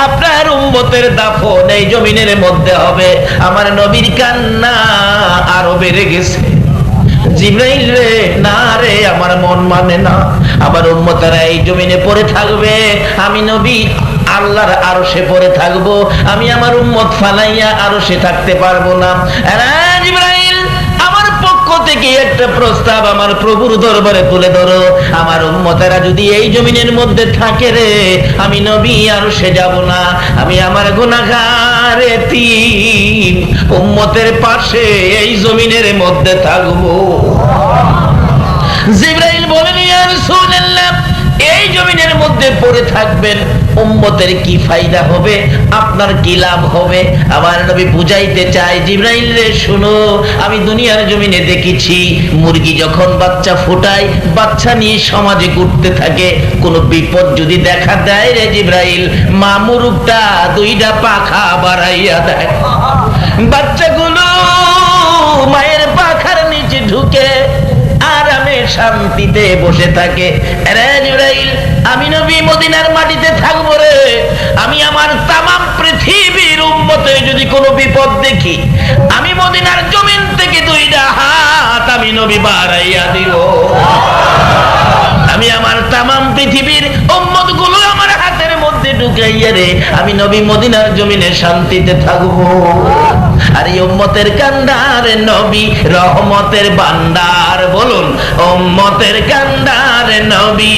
আপনার উম্মতের দাফন এই জমিনের মধ্যে হবে। আমার নবীর কান্না আরো বেড়ে গেছে। জিবরাইল রে, না রে, আমার মন মানে না, আমার উম্মতেরা এই জমিনে পড়ে থাকবে, আমি নবী আল্লাহর আরশে পড়ে থাকবো, আমি আমার উম্মত ফালাইয়া আরশে থাকতে পারবো না। জিবরাইল, আমার পক্ষ থেকে একটা প্রস্তাব আমার প্রভুর দরবারে তুলে ধরো, আমার উম্মতেরা যদি এই জমিনের মধ্যে থাকে রে, আমি নবী আরশে যাব না, আমি আমার গুনাহগার এতিম উম্মতের পাশে এই জমিনের মধ্যে থাকবো। জিবরাইল বলেন, ইয়া রাসূলুল্লাহ, এই জমিনের মধ্যে পড়ে থাকবেন, উম্মতের কি ফায়দা হবে, আপনার কি লাভ হবে? আমার নবী বুঝাইতে চায়, জিবরাইল রে শুনো, আমি দুনিয়ার জমিনে দেখেছি মুরগি যখন বাচ্চা ফোটায়, বাচ্চা নিয়ে সমাজে ঘুরতে থাকে, কোনো বিপদ যদি দেখা দেয় রে জিবরাইল, মা মুরগটা দুইটা পাখা বাড়াইয়া দেয়, বাচ্চাগুলো মায়ের পাখার নিচে ঢুকে আরামে শান্তিতে বসে থাকে। রে জিবরাইল, আমি নবী মদিনার মাটিতে থাকবো রে, আমি আমার তামাম পৃথিবীর উম্মতে যদি কোনো বিপদ দেখি, আমি মদিনার জমিন থেকে দুইটা হাত আমি নবী বাড়াইয়া দিব, আমি আমার তামাম পৃথিবীর উম্মত গুলো আমার হাতের মধ্যে ঢুকাইয়া রে, আমি নবী মদিনার জমিনে শান্তিতে থাকবো। আর এই উম্মতের কান্ডার নবী রহমতের ভান্ডার, বলুন উম্মতের কান্ডার নবী,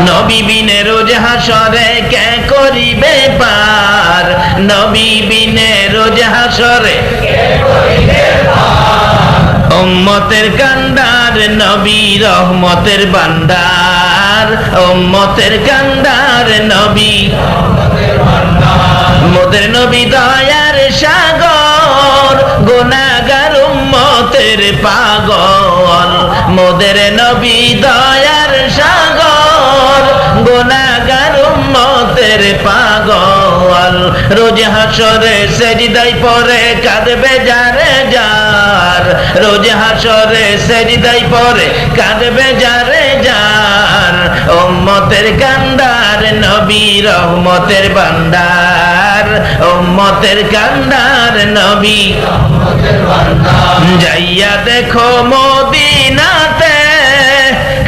নবী বিনে রোজ হাসরে কে করিবে পার, নবী বিনে রোজ হাসরে কে করিবে পার, উম্মতের কান্ডার নবী রহমতের ভান্ডার, উম্মতের কান্ডার নবী মোদের নবী দয়ার সাগর, গুনাহগার উম্মতের পাগল, মোদের নবী দয়ার সাগর, গুনাহগার উম্মতের পাগল, রোজ হাসরে সেজদায় পড়ে কাঁদবে যারে যার, রোজ হাসরে সেজদায় পড়ে কাঁদবে যারে যার, উম্মতের কান্ডার নবী রহমতের ভান্ডার, উম্মতের কান্ডার নবী রহমতের ভান্ডার, যাইয়া দেখো মদিনাতে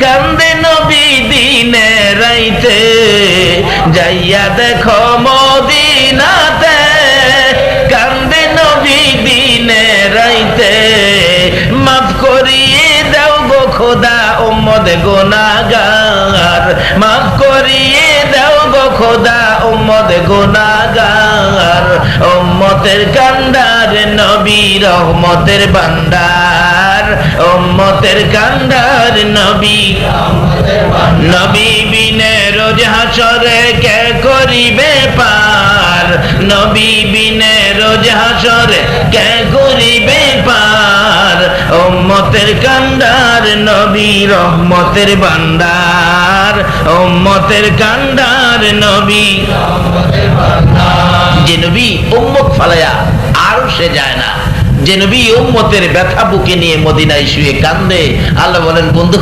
কান্দে নবী দিনে রাইতে, যাইয়া দেখো মদিনাতে কান্দে নবী দিনে রাইতে, মাফ করিয়ে দাও গো খোদা উম্মত গুনাহগার, মাফ করিয়ে দাও গো খোদা উম্মত গুনাহগার, উম্মতের কান্ডার নবী রহমতের ভান্ডার, উম্মতের কান্ডার নবী রহমতের ভান্ডার, নবী বিনে রোজ হাসরে কে করিবে পার, নবী বিনে রোজ হাসরে কে করিবে পার, উম্মতের কান্ডার নবী রহমতের ভান্ডার, উম্মতের কান্ডার নবী রহমতের ভান্ডার, যে নবী উম্মত ফালায়া আরশে যায় না, যে নবী উম্মতের ব্যথা বুকে নিয়ে মদিনায় শুয়ে কান্দে, আল্লাহ বলেন বন্ধু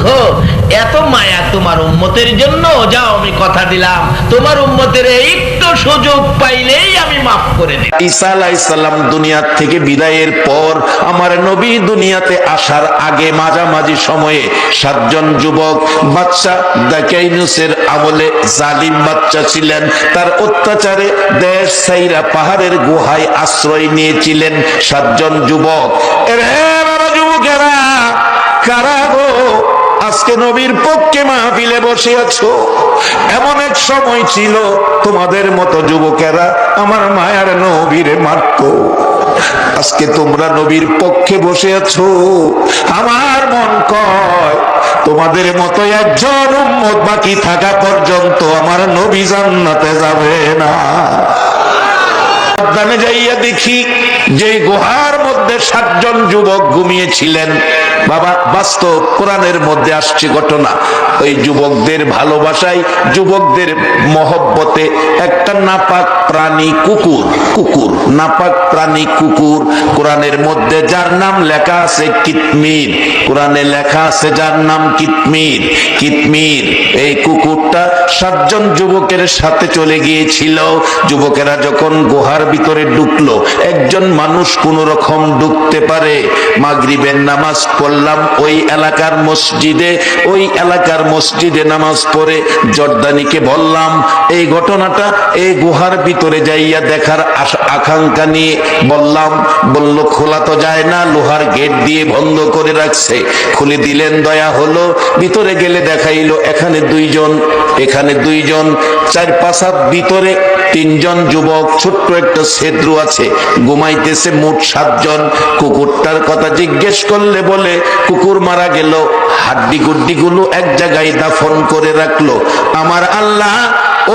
এত মায়া তোমার উম্মতের জন্য, যাও আমি কথা দিলাম তোমার উম্মতের একটু সুযোগ পাইলেই আমি মাফ করে দিই। ঈসা আলাইহিস সালাম দুনিয়া থেকে বিদায়ের পর আমার নবী দুনিয়াতে আসার আগে মাঝামাঝি সময়ে 7 জন যুবক বাদশা দাকাইনুসের আমলে জালিম বাদশা ছিলেন, তার অত্যাচারে দেশ ছাইরা পাহাড়ের গুহায় আশ্রয় নিয়েছিলেন 7 জন যুবক। যুবকেরা কারা গো আজকে নবীর পক্ষে মাহফিলে বসে আছো? এমন এক সময় ছিল তোমাদের মতো যুবকেরা আমার মায়ার নবীরে মারতো, আজকে তোমরা নবীর পক্ষে বসে আছো। আমার মন কয় তোমাদের মতো একজন উম্মত বাকি থাকা পর্যন্ত আমার নবী জান্নাতে যাবে না। যাইয়া দেখি যে গুহার মধ্যে মধ্যে 7 জন যুবক ঘুমিয়েছিলেন। বাবা, বাস্তব কোরআনের মধ্যে আসছে ঘটনা। ওই যুবকদের ভালোবাসায়, যুবকদের মহব্বতে একটা নাপাক প্রাণী কুকুর, নাপাক প্রাণী কুকুর, কোরআনের মধ্যে যার নাম লেখা আছে কিতমির, কোরআনে লেখা আছে যার নাম কিতমির, এই কুকুরটা 7 জন যুবকের সাথে চলে গিয়েছিল। যুবকেরা যখন গুহার ভিতরে ঢুকলো, একজন মানুষ কোন রকম ঢুকতে পারে। মাগরিবের নামাজ পড়লাম ওই এলাকার মসজিদে নামাজ পড়ে জর্দানিকে বললাম এই ঘটনাটা, এই গুহার ভিতরে যাইয়া দেখার আকাঙ্ক্ষা নিয়ে বললাম। বলল খোলা তো যায় না, লোহার গেট দিয়ে বন্ধ করে রাখছে। খুলে দিলেন, দয়া হলো। ভিতরে গেলে দেখাইলো এখানে 2 জন, এখানে 2 জন, 4-5 হাত ভিতরে 3 জন যুবক, ছোট্ট একটা ছেদ্র আছে, ঘুমাইতেছে মোট 7 জন। কুকুরটার কথা জিজ্ঞেস করলে বলে কুকুর মারা গেল, হাড্ডি গুড্ডি গুলো এক জায়গায় দাফন করে রাখলো। আমার আল্লাহ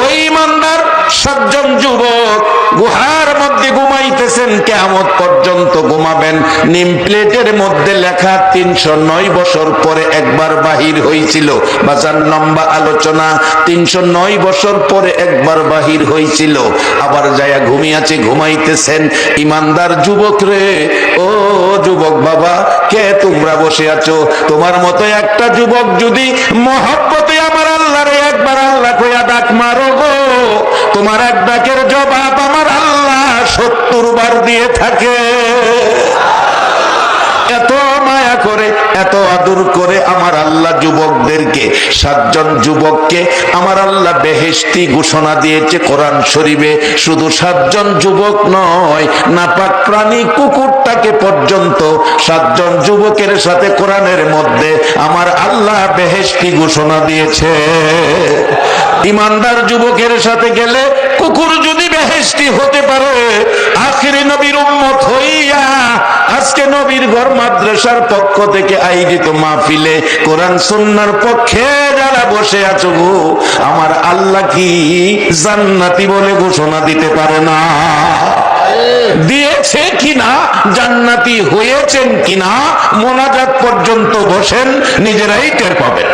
ওই ইমানদার 7 জন যুবক গুহার মধ্যে ঘুমাইতেছেন, কিয়ামত পর্যন্ত ঘুমাবেন। নিম প্লেটের মধ্যে লেখা 309 বছর পরে একবার বাহির হয়েছিল। বাজার লম্বা আলোচনা, 309 বছর পরে একবার বাহির হয়েছিল। আবার যায়া ঘুমাইতেছেন। ইমানদার যুবক রে, ও যুবক বাবা, কে তোমরা বসে আছো? তোমার মতো একটা যুবক যদি মহব্বতে আমার আল্লাহ রে একবার আল্লাহ কইয়া ডাক মারো গো, তোমার এক ডাকের জবাব আমার আল্লাহ 70 বার দিয়ে থাকে। এত মায়া করে, এত আদর করে আমার আল্লাহ যুবকদেরকে, 7 জন যুবককে আমার আল্লাহ বেহেশতি ঘোষণা দিয়েছে কোরআন শরীফে। শুধু 7 জন যুবক নয়, নাপাক প্রাণী কুকুরটাকে পর্যন্ত 7 জন যুবকের সাথে কোরআনের মধ্যে আমার আল্লাহ বেহেশতি ঘোষণা দিয়েছে। ইমানদার যুবকের সাথে গেলে কুকুর যদি বেহেশতি হতে পারে, আখিরি নবীর উম্মত হইয়া আজকে নবীর ঘর মাদ্রাসার পক্ষ থেকে আয়োজিত মাহফিলে কোরআন সুন্নাহর পক্ষে যারা বসে আছো গো, আমার আল্লাহ কি জান্নাতি বলে ঘোষণা দিতে পারে না? দিয়েছে কিনা, জান্নাতি হয়েছেন কিনা, মোনাজাত পর্যন্ত বসেন, নিজেরাই টের পাবেন।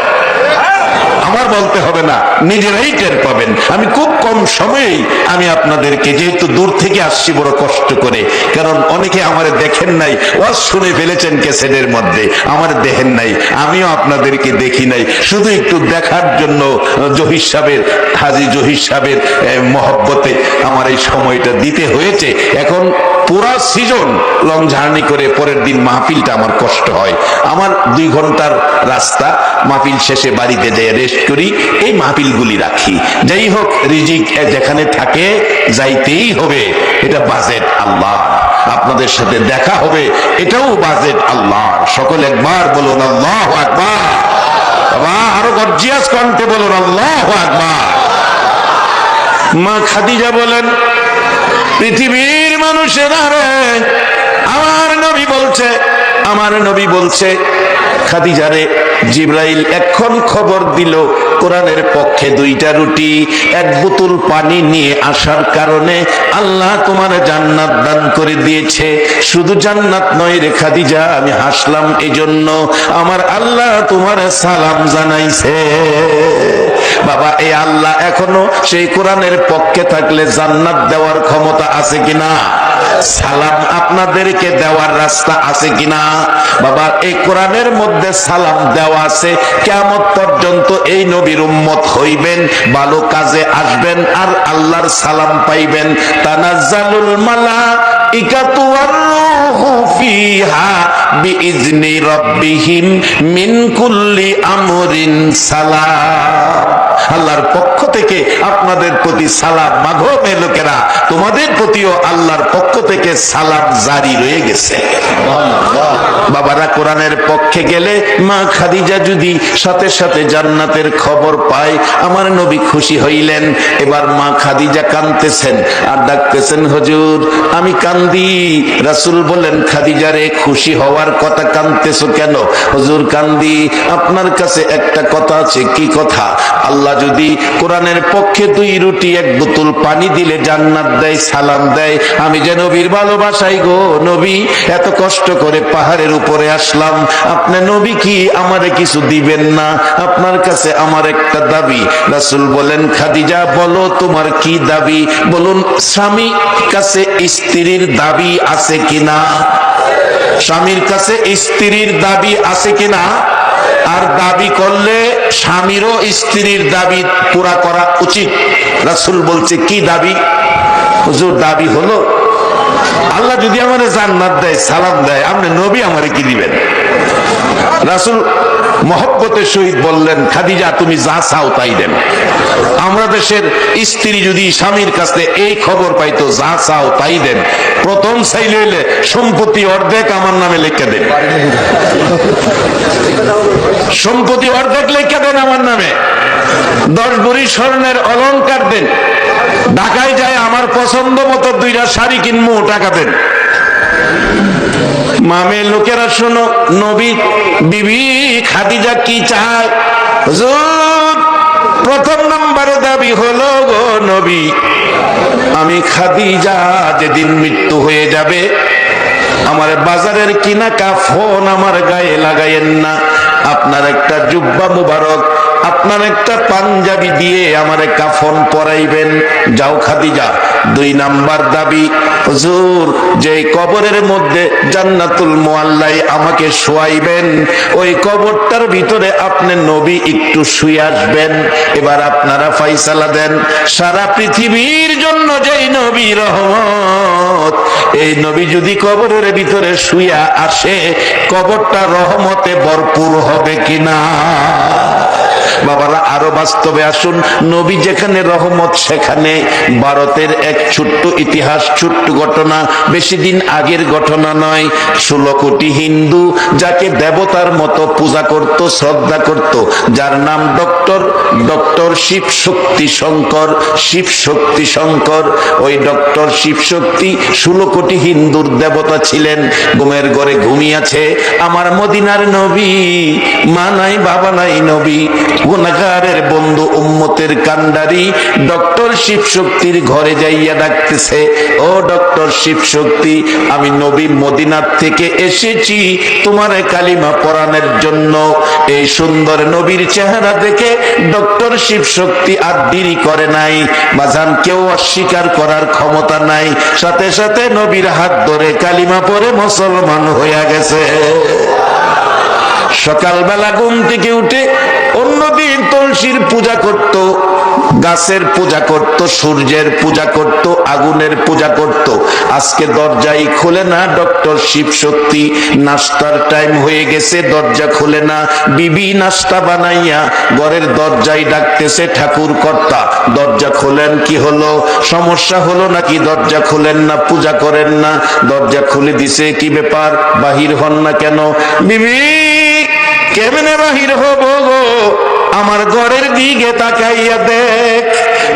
আমার বলতে হবে না, নিজেরাই টের পাবেন। আমি খুব কম সময়েই আমি আপনাদেরকে, যেহেতু দূর থেকে আসছি বড় কষ্ট করে, কারণ অনেকে আমার দেখেন নাই, ওয়াজ শুনে ফেলেছেন ক্যাসেটের মধ্যে, আমার দেখেন নাই, আমিও আপনাদেরকে দেখি নাই, শুধু একটু দেখার জন্য হাজী জহির সাহেবের মহব্বতে আমার এই সময়টা দিতে হয়েছে। এখন পুরা সিজন লং জার্নি করে পরের দিন মাহফিলটা আমার কষ্ট হয়। আমার 2 ঘন্টার রাস্তা, মাহফিল শেষে বাড়িতে যেয়ে রেস্ট করি, এই মাহফিলগুলি রাখি। যাই হোক, রিজিক যেখানে থাকে যাইতেই হবে, এটা বাজেট আল্লাহ। আপনাদের সাথে দেখা হবে, এটাও বাজেট আল্লাহ। সকল একবার বলুন আল্লাহু আকবার। বাবা আরো গর্জিয়াস কণ্ঠে বলুন আল্লাহু আকবার। মা খাদিজা বলেন, পৃথিবীর মানুষেরা রে, আমার নবী বলছে খাদিজারে, জিবরাইল এখন খবর দিল কোরআনের পক্ষে 2টা রুটি 1 বোতল পানি নিয়ে আসার কারণে আল্লাহ তোমার জান্নাত দান করে দিয়েছে। শুধু জান্নাত নয় রে খাদিজা, আমি হাসলাম এজন্য আমার আল্লাহ তোমার সালাম জানাইছে। বাবা, এই আল্লাহ এখনো সেই কোরআনের পক্ষে থাকলে জান্নাত দেওয়ার ক্ষমতা আছে কিনা? সালাম আপনাদেরকে দেওয়ার রাস্তা আছে কিনা? বাবা, এই কোরআনের মধ্যে সালাম দেওয়া আছে। কিয়ামত পর্যন্ত এই নবীর উম্মত হইবেন, ভালো কাজে আসবেন আর আল্লাহর সালাম পাইবেন। তানাজ্জালুল মালাইকাতু ওয়ার রূহু ফিহা বিইজনি রাব্বিহিম মিন কুল্লি আমরিন সালাম। আল্লাহর পক্ষ থেকে আপনাদের প্রতি সালাম। মাগো মেয়ে লোকেরা, তোমাদের প্রতিও আল্লাহর পক্ষ থেকে সালাম জারি রয়ে গেছে। বাবারা, কোরআনের পক্ষে গেলে মা খাদিজা যদি সাথে সাথে জান্নাতের খবর পায়, আমার নবী খুশি হইলেন। এবার মা খাদিজা কাঁদতেছেন আর ডাকতেছেন, হুজুর আমি কান্দি। রাসূল বলেন, খাদিজা রে, খুশি হওয়ার কথা, কাঁদতেছো কেন? হুজুর কান্দি, আপনার কাছে একটা কথা আছে। কি কথা? আল্লাহ যদি কোরআনের পক্ষে 2 রুটি 1 বোতল পানি দিলে জান্নাত দেয়, সালাম দেয়। আমি যে নবীর ভালোবাসাই গো নবী, এত কষ্ট করে পাহাড়ের উপরে আসলাম, আপনি নবী কি আমারে কিছু দিবেন না? আপনার কাছে আমার একটা দাবি। রাসূল বলেন, খাদিজা বলো তোমার কি দাবি? বলুন, স্বামী কাছে স্ত্রীর দাবি আছে কিনা? স্বামীর কাছে স্ত্রীর দাবি আছে কিনা? আর দাবি করলে স্বামীরও স্ত্রীর দাবি পুরা করা উচিত। রাসূল বলছে, কি দাবি? হুজুর, দাবি হলো আল্লাহ যদি আমারে জান্নাত দেয়, সালাম দেয়, আপনি নবী আমারে কি দিবেন? রাসূল মহব্বতের সহিত বললেন, খাদিজা তুমি যা চাও তাই দেন। আমরা দেশের স্ত্রী যদি স্বামীর কাছে এই খবর পাইতো, যা চাও তাই দেন, প্রথম চাইলে হইলে সম্পত্তি অর্ধেক আমার নামে লিখে দেন, সম্পত্তি অর্ধেক লিখে দেন আমার নামে, 10 ভরি স্বর্ণের অলংকার দেন, ঢাকায় যায় আমার পছন্দ মতো 2টা শাড়ি কিনবো, টাকা দেন। মামে লোকেরা শোনো, নবী বিবি খাদিজা কি চায়? হুজুর, প্রথম নম্বরে দাবি হলো গো নবী, আমি খাদিজা যেদিন মৃত্যু হয়ে যাবে, আমার বাজারের কিনা কাফন আমার গায়ে লাগাইয়েন না, আপনার একটা জুব্বা মুবারক, আপনার একটা পাঞ্জাবি দিয়ে আমারে কাফন পরাইবেন। যাও খাদিজা। 2 নাম্বার দাবি, হুজুর যে কবরের মধ্যে জান্নাতুল মুআল্লায় আমাকে শোয়াইবেন, ওই কবরটার ভিতরে আপনি নবী একটু শুয়ে আসবেন। এবার আপনারা ফয়সালা দেন, সারা পৃথিবীর জন্য যেই নবী রহমত, এই নবী যদি কবরের ভিতরে শুয়ে আসে, কবরটা রহমতে ভরপুর হবে কিনা? বাবারা, আরো বাস্তবে আসুন। নবী যেখানে রহমত সেখানে। ভারতের এক ছোট্ট ইতিহাস, ছোট্ট ঘটনা, বেশি দিন আগের ঘটনা নয়। 16 কোটি হিন্দু যাকে দেবতার মতো পূজা করত, শ্রদ্ধা করত, যার নাম ডক্টর শিব শক্তি শঙ্কর, শিব শক্তি শঙ্কর। ওই ডক্টর শিব শক্তি 16 কোটি হিন্দুর দেবতা ছিলেন। ঘুমের ঘরে ঘুমিয়েছে আমার মদিনার নবী, মা নাই বাবা নাই নবী, গুনাহগারের বন্ধু, উম্মতের কান্ডারি ডক্টর শিব শক্তির ঘরে যাইয়া ডাকতেছে, ও ডক্টর শিব শক্তি, আমি নবী মদিনার থেকে এসেছি তোমার কালিমা পড়ানোর জন্য। এই সুন্দর নবীর চেহারা দেখে ডক্টর শিব শক্তি আর দেরি করে নাই। বাজান, কেউ অস্বীকার করার ক্ষমতা নাই, সাথে সাথে নবীর হাত ধরে কালিমা পড়ে মুসলমান হইয়া গেছে। সকালবেলা ঘুম থেকে উঠে অন্যদিন তুলসীর পূজা করত, গাছের পূজা করত, সূর্যের পূজা করত, আগুনের পূজা করত। আজকে দরজাই খুলে না ডক্টর শিব শক্তি। নাস্তার টাইম হয়ে গেছে, দরজা খুলে না। বিবি নাস্তা বানাইয়া ঘরের দরজায় ডাকতেছে, ঠাকুর কর্তা দরজা খোলেন। কি হলো? সমস্যা হলো নাকি? দরজা খুলেন না, পূজা করেন না। দরজা খুলে দিছে, কি ব্যাপার, বাহির হন না কেন? বিবি, কেমনে বাহির হব গো, আমার ঘরের দিকে তাকাইয়া দেখ।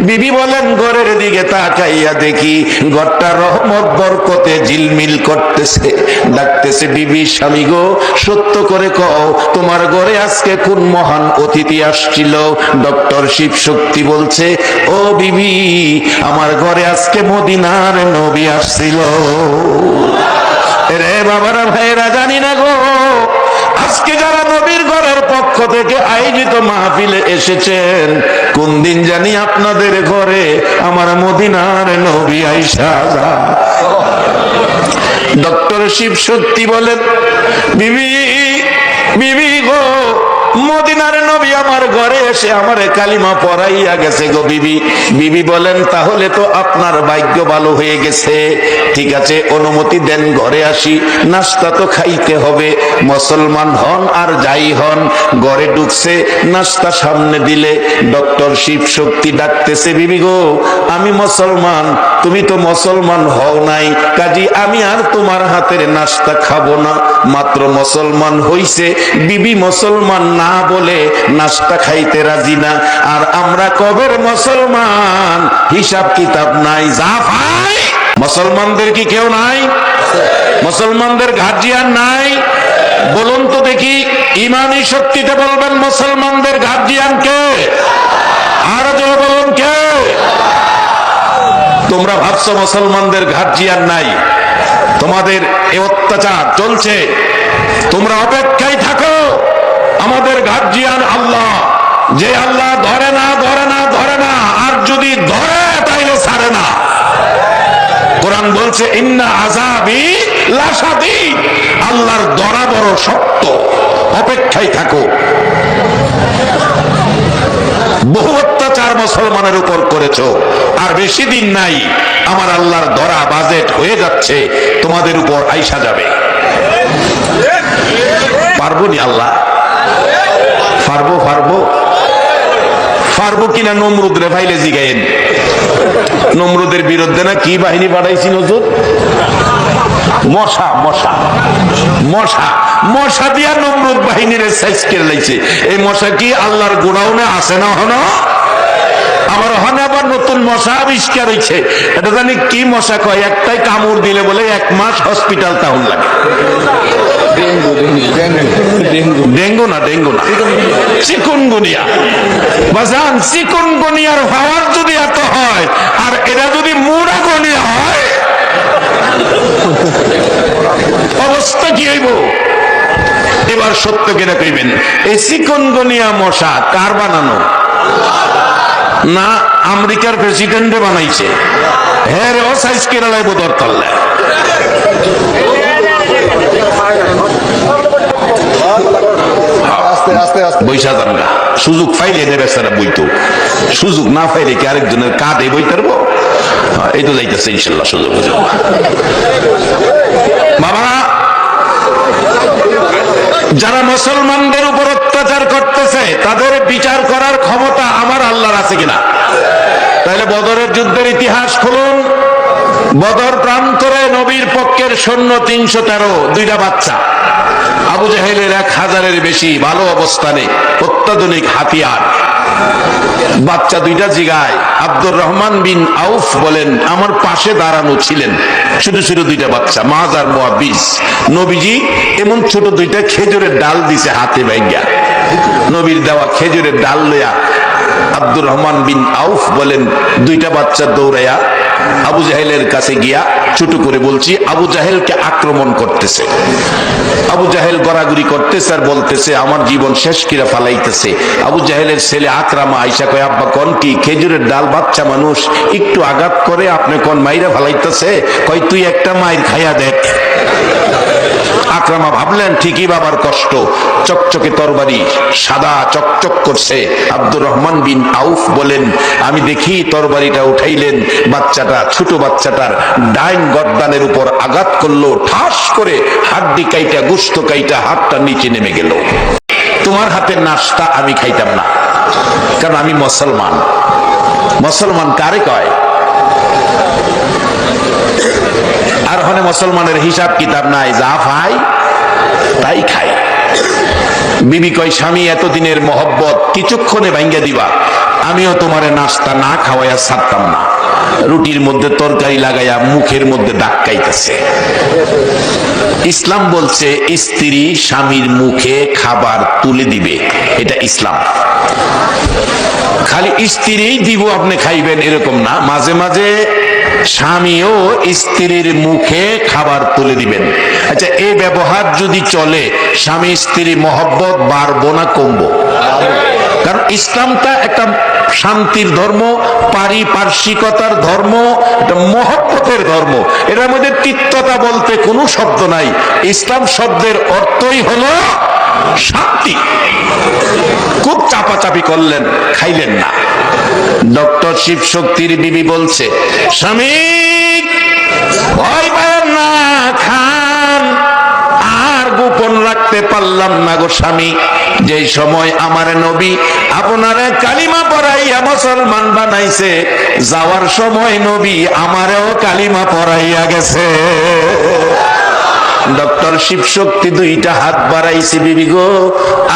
বিবি বলেন, ঘরের দিকে তাকাইয়া দেখি ঘরটা রহমত বরকতে ঝিলমিল করতেছে। ডাকতেছে, বিবি, স্বামী গো, সত্য করে কও, তোমার ঘরে আজকে কোন মহান অতিথি আসছিল? ডক্টর শিব শক্তি বলছে, ও বিবি, আমার ঘরে আজকে মদিনার নবী আসছিল। রে বাবারা, ভাইরা, জানি না গো, আজকে যারা নবীর ঘরের পক্ষ থেকে আয়োজিত মাহফিলে এসেছেন, কোন দিন জানি আপনাদের ঘরে আমার মদিনার নবী আইসা যায়। ডক্টর শিব শক্তি বলেন, বিবি গো, মদিনার নবী আমার ঘরে এসে আমারে কালিমা পড়াইয়া গেছে গো বিবি। বিবি বলেন, তাহলে তো আপনার ভাগ্য ভালো হয়ে গেছে। ঠিক আছে, অনুমতি দেন, ঘরে আসি, নাস্তা তো খাইতে হবে। মুসলমান হন আর যাই হন, ঘরে ঢুকছে, নাস্তা সামনে দিলে ডক্টর শিব শক্তি ডাকতেছে, বিবি গো, আমি মুসলমান, তুমি তো মুসলমান হও নাই, কাজী আমি আর তোমার হাতের নাস্তা খাবো না। মাত্র মুসলমান হইছে, বিবি মুসলমান না বলে নাস্তা খাইতে রাজি না। আর আমরা কবের মুসলমান, হিসাব কিতাব নাই। যা ভাই, মুসলমানদের কি কেউ নাই? মুসলমানদের গার্জিয়ান নাই? বলুন তো দেখি, ইমানি শক্তিতে বলবেন মুসলমানদের গার্জিয়ান কে? আর জোরে বলুন কে? তোমরা ভাবছো মুসলমানদের গার্জিয়ান নাই, তোমাদের এ অত্যাচার চলছে, তোমরা অপেক্ষায় থাকো। আমাদের গার্জিয়ান আল্লাহ, যে আল্লাহ ধরে না ধরে না ধরে না, আর যদি ধরে তাইলে ছাড়ে না। কোরআন বলছে ইন্না আযাবি লাশাদীদ, আল্লাহর ধরা বড় শক্ত, অপেক্ষায় থাকো। বহু অত্যাচার মুসলমানের উপর করেছো, আর বেশি দিন নাই, আমার আল্লাহর ধরা বাজেট হয়ে যাচ্ছে, তোমাদের উপর আইসা যাবে। পারবো নি আল্লাহ? পারবো পারবো পারবো কিনা নমরুদ রে ভাইলে জিগাইন। নমরুদের বিরুদ্ধে না কি বাহিনী পাঠাইছি নজর? মশা মশা মশা মশা দিয়া নমরুদ বাহিনীর সাইজ করে লাইছে। এই মশা কি আল্লাহর গোডাউনে আছে না? হন আমার হনে আবার নতুন মশা আবিষ্কার হয়েছে, এটা জানি কি মশা কয়, একটাই কামড় দিলে বলে 1 মাস হসপিটাল তাহলে লাগে। ডেঙ্গু না, ডেঙ্গু না, চিকুনগুনিয়া। বাজান, চিকুনগুনিয়ার পাওয়ার যদি এত হয়, আর এরা যদি মুরাগুনিয়া হয়, অবস্থা কি হইব? এবার সত্য কিনা কইবেন, এই চিকুনগুনিয়া মশা কার বানানো? না আমেরিকার প্রেসিডেন্টে বানাইছে? হ্যাঁ রে, ও সাইজ কেরালায় বোধর তল্লে। বৈশা জানগা সুযোগ পাইলে দেবে সারা বইতো, সুযোগ না পাইলে কি আরেকজনের কাঁধে বই পারবো? এই তো যাইতেছে ইনশাল্লাহ সুযোগ। বাবা, যারা মুসলমানদের উপর অত্যাচার করতেছে তাদের বিচার করার ক্ষমতা আমার আল্লাহর আছে কিনা? তাহলে বদরের যুদ্ধের ইতিহাস খুলুন। বদর প্রান্তরে নবীর পক্ষের সৈন্য 313, 2টা বাচ্চা। আবু জাহেলের 1000-এর বেশি, ভালো অবস্থানে, অত্যাধুনিক হাতিয়ার। বাচ্চা 2টা জিগায়। আব্দুর রহমান বিন আউফ বলেন আমার পাশে দাঁড়ানো ছিলেন ছোট ছোট 2টা বাচ্চা, মায আর মুআবিজ। নবীজি এমন ছোট 2টা খেজুরের ডাল দিছে হাতে বাইঙ্গা। নবীর দেওয়া খেজুরের ডাল লইয়া আব্দুর রহমান বিন আউফ বলেন 2টা বাচ্চা দৌড়াইয়া আবু জাহেলের কাছে গিয়া ছোট করে বলছি, আবু জাহেলকে আক্রমণ করতেছে। আবু জাহেল গড়াগড়ি করতেছে আর বলতেছে আমার জীবন শেষ কিরা ফালাইতেছে। আবু জাহেলের ছেলে আকরামা আইসা কয় আব্বা কোন কি? খেজুরের ডাল, বাচ্চা মানুষ একটু আঘাত করে আপনি কোন মাইরা ফালাইতেছে? কয় তুই একটা মাইর খাইয়া দেখ। আকরামা ভাবলেন ঠিকই বাবার কষ্ট, চকচকে তরবারি, সাদা চকচক করছে। আব্দুর রহমান বিন আউফ বলেন আমি দেখি তরবারিটা উঠাইলেন, বাচ্চাটা, ছোট বাচ্চাটার ডাইন গর্দানের উপর আঘাত করলো, ঠাস করে হাড্ডি কাইটা, গোশত কাইটা হাতটা নিচে নেমে গেল। তোমার হাতের নাস্তা আমি খাইতাম না, কারণ আমি মুসলমান। মুসলমান কারে কয়? আর হনে মুসলমানের হিসাব কিতাব নাই, যা পাই তাই খাই। বিবি কয় স্বামী এতদিনের মহব্বত কিছুক্ষণে ভাঙ্গা দিবা, আমিও তোমারে নাস্তা না খাওয়াইয়া ছাড়তাম না। রুটির মধ্যে তরকারি লাগাইয়া মুখের মধ্যে ধাক্কাইতেছে। ইসলাম বলছে স্ত্রী স্বামীর মুখে খাবার তুলে দিবে, এটা ইসলাম। খালি স্ত্রীই দিব আপনি খাইবেন এরকম না, মাঝে মাঝে স্বামীও স্ত্রীর মুখে খাবার তুলে দিবেন। আচ্ছা, এই ব্যবহার যদি চলে স্বামী স্ত্রী মহব্বত বাড়বো না কমবো? কারণ ইসলামটা একটা শান্তির ধর্ম, পারিপার্শ্বিকতার ধর্ম, এটা মহব্বতের ধর্ম। এটার মধ্যে তিক্ততা বলতে কোনো শব্দ নাই। ইসলাম শব্দের অর্থই হলো শান্তি। খুব চাপাচাপি করলেন, খাইলেন না। ডক্টর শিব শক্তির বিবি বলছে স্বামী ভয় পাবেন না, খান। আর গোপন রাখতে পারলাম না গো স্বামী, যেই সময় আমার নবী আপনারে কালিমা পড়াইয়া মুসলমান বানাইছে, যাওয়ার সময় নবী আমারেও কালিমা পড়াইয়া গেছে। ডক্টর শিব শক্তি 2টা হাত বাড়াইছে, বিবি গো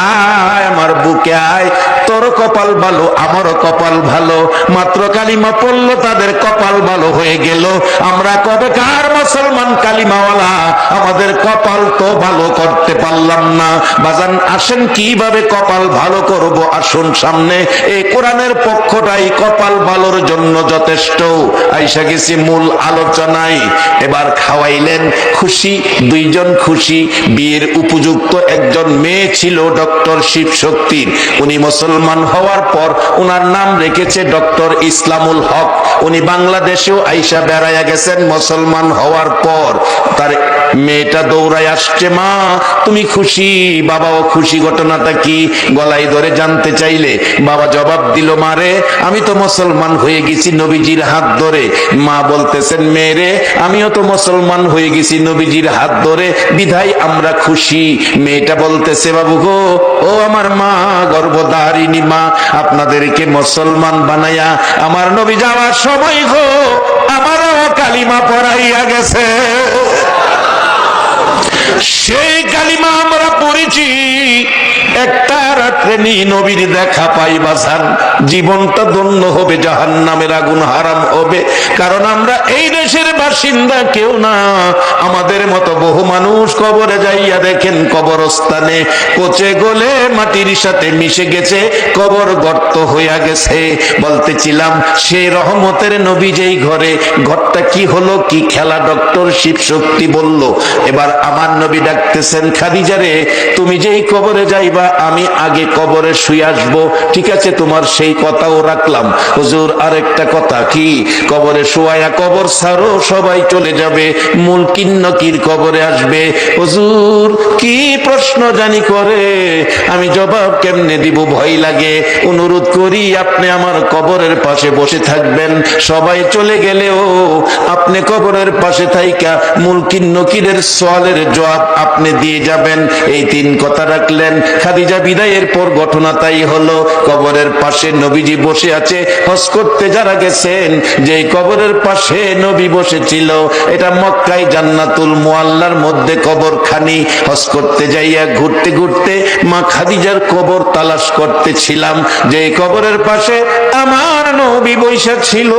আয় আমার বুকে আয়, তোর কপাল ভালো, আমারও কপাল ভালো, মাত্র কালিমা পড়লো তাদের কপাল ভালো হয়ে গেল। আমরা কবেকার মুসলমান কালিমাওয়ালা, আমাদের কপাল তো ভালো করতে পারলাম না। বাজান আসেন কিভাবে কপাল ভালো করব, আসুন সামনে এই কোরআনের পক্ষটাই কপাল ভালোর জন্য যথেষ্ট। আইসা গেছি মূল আলোচনায়। এবার খাওয়াইলেন, খুশি, দুইজন খুশি। বিয়ের উপযুক্ত একজন মেয়ে ছিল ডক্টর শিবশক্তির। উনি মুসলমান হওয়ার পর উনার নাম রেখেছে ডক্টর ইসলামুল হক। উনি বাংলাদেশেও আইসা বেড়াইয়া গেছেন মুসলমান হওয়ার পর। তার মেয়েটা দৌড়ায় আসছে, মা তুমি খুশি? বাবাও খুশি। ঘটনাটা কি গলায় ধরে জানতে চাইলে বাবা জবাব দিল, মারে আমি তো মুসলমান হয়ে গেছি নবীজির হাত ধরে। মা বলতেছেন, মেয়েরে আমিও তো মুসলমান হয়ে গেছি নবীজির হাত ধরে, বিধায় আমরা খুশি। মেয়েটা বলতেছে, বাবু গো, ও আমার মা, গর্ভধারিণী মা, আপনাদেরকে মুসলমান বানাইয়া আমার নবী যাওয়ার সময় গো আমারও কালিমা পড়াইয়া গেছে। সেই কালিমা আমরা পড়েছি। একটা রাত্রে নবীর দেখা পাই বাজান, জীবনটা ধন্য হবে, জাহান্নামের আগুন হারাম হবে। কারণ আমরা এই দেশের বাসিন্দা কেউ না। আমাদের মতো বহু মানুষ কবরে যাইয়া দেখেন কবরস্থানে পচে গলে মাটির সাথে মিশে গেছে, কবর গর্ত হইয়া গেছে। বলতেছিলাম সেই রহমতের নবী যেই ঘরে, ঘরটা কি হলো, কি খেলা, ডক্টর শিবশক্তি বলল। এবার আমার নবী ডাকতেছেন, খাদিজা রে, তুমি যেই কবরে যাইবা আমি আগে কবরে শুয়ে আসবো, ঠিক আছে? তোমার সেই কথাও রাখলাম। হুজুর আরেকটা কথা, কি? কবরে শুয়ায়া কবর ছাড়ো, সবাই চলে যাবে, মুলকিন নকির কবরে আসবে। হুজুর কি প্রশ্ন জানি করে, আমি জবাব কেমনে দিব, ভয় লাগে। অনুরোধ করি আপনি আমার কবরের পাশে বসে থাকবেন, সবাই চলে গেলেও আপনি কবরের পাশে থাইকা মুলকিন নকিরের সওয়ালের জবাব আপনি দিয়ে যাবেন। এই তিন কথা রাখলেন। খাদিজা বিদায়ের পর ঘটনা তাই হলো, কবরের পাশে নবীজি বসে আছে। হজ করতে যারা গেছেন, যে কবরের পাশে নবী বসেছিল, এটা মক্কায় জান্নাতুল মুআল্লার মধ্যে কবরখানি। হজ করতে যাইয়া ঘুরতে ঘুরতে মা খাদিজার কবর তালাশ করতেছিলাম, যে কবরের পাশে আমার নবী বৈশা ছিল।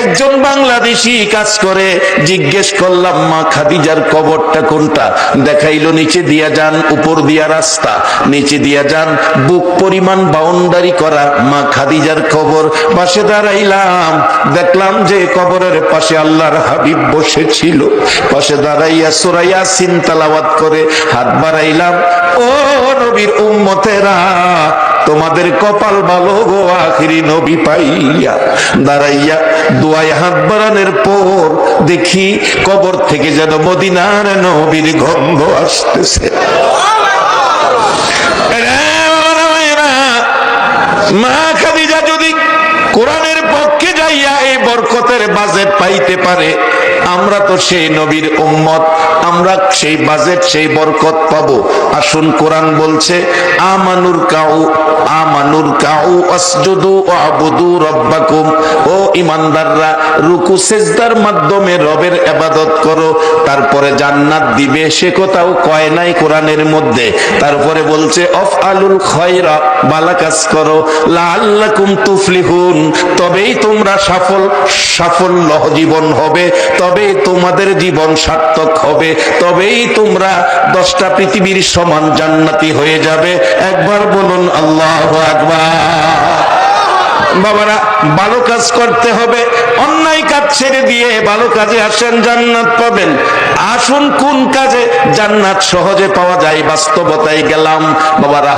একজন বাংলাদেশি কাজ করে, জিজ্ঞেস করলাম, মা খাদিজার কবরটা কোনটা? দেখাইলো, নিচে দিয়া যান, উপর দিয়া রাস্তা, নিচে দিয়া যান, বুক পরিমাণ বাউন্ডারি করা মা খাদিজার কবর। পাশে দাঁড়াইলাম, দেখলাম যে কবরের পাশে আল্লাহর হাবিব বসেছিল। পাশে দাঁড়াইয়া সূরা ইয়াসিন তেলাওয়াত করে হাত বাড়াইলাম, ও নবীর উম্মতেরা, তোমাদের কপাল ভালো গো, আখিরি নবী পাইয়া। দাঁড়াইয়া দোয়ায় হাত বাড়ানোর পর দেখি কবর থেকে যেন মদিনার নবীর গন্ধ আসতেছে। মা খাদিজা যদি কোরআনের পক্ষে যাইয়া এই বরকতের বাজেট পাইতে পারে, আমরা তো সেই নবীর উম্মত, আমরা সেই বাজেট, সেই বরকত পাবো। আসুন, কোরআন বলছে, আমানুর কাউ আসজুদু ওয়াবুদু রাব্বাকুম, ও ইমানদাররা রুকু সিজদার মাধ্যমে রবের ইবাদত করো। তারপরে জান্নাত দিবে, সে কথাও কয় নাই কোরআনের মধ্যে। তারপরে বলছে আফআলুল খায়রা, ভালো কাজ করো, লাআল্লাকুম তুফলিহুন, তবেই তোমরা সাফল্য জীবন হবে, তবেই তোমাদের জীবন সার্থক হবে, তবেই তোমরা 10টা পৃথিবীর সমান জান্নাতি হয়ে যাবে। একবার বলুন আল্লাহু আকবার। বাবারা, ভালো কাজ করতে হবে, অন্যায় কাজ ছেড়ে দিয়ে ভালো কাজে আসেন, জান্নাত পাবেন। আসুন, কোন কাজে জান্নাত সহজে পাওয়া যায়, বাস্তবতায় গেলাম। বাবারা,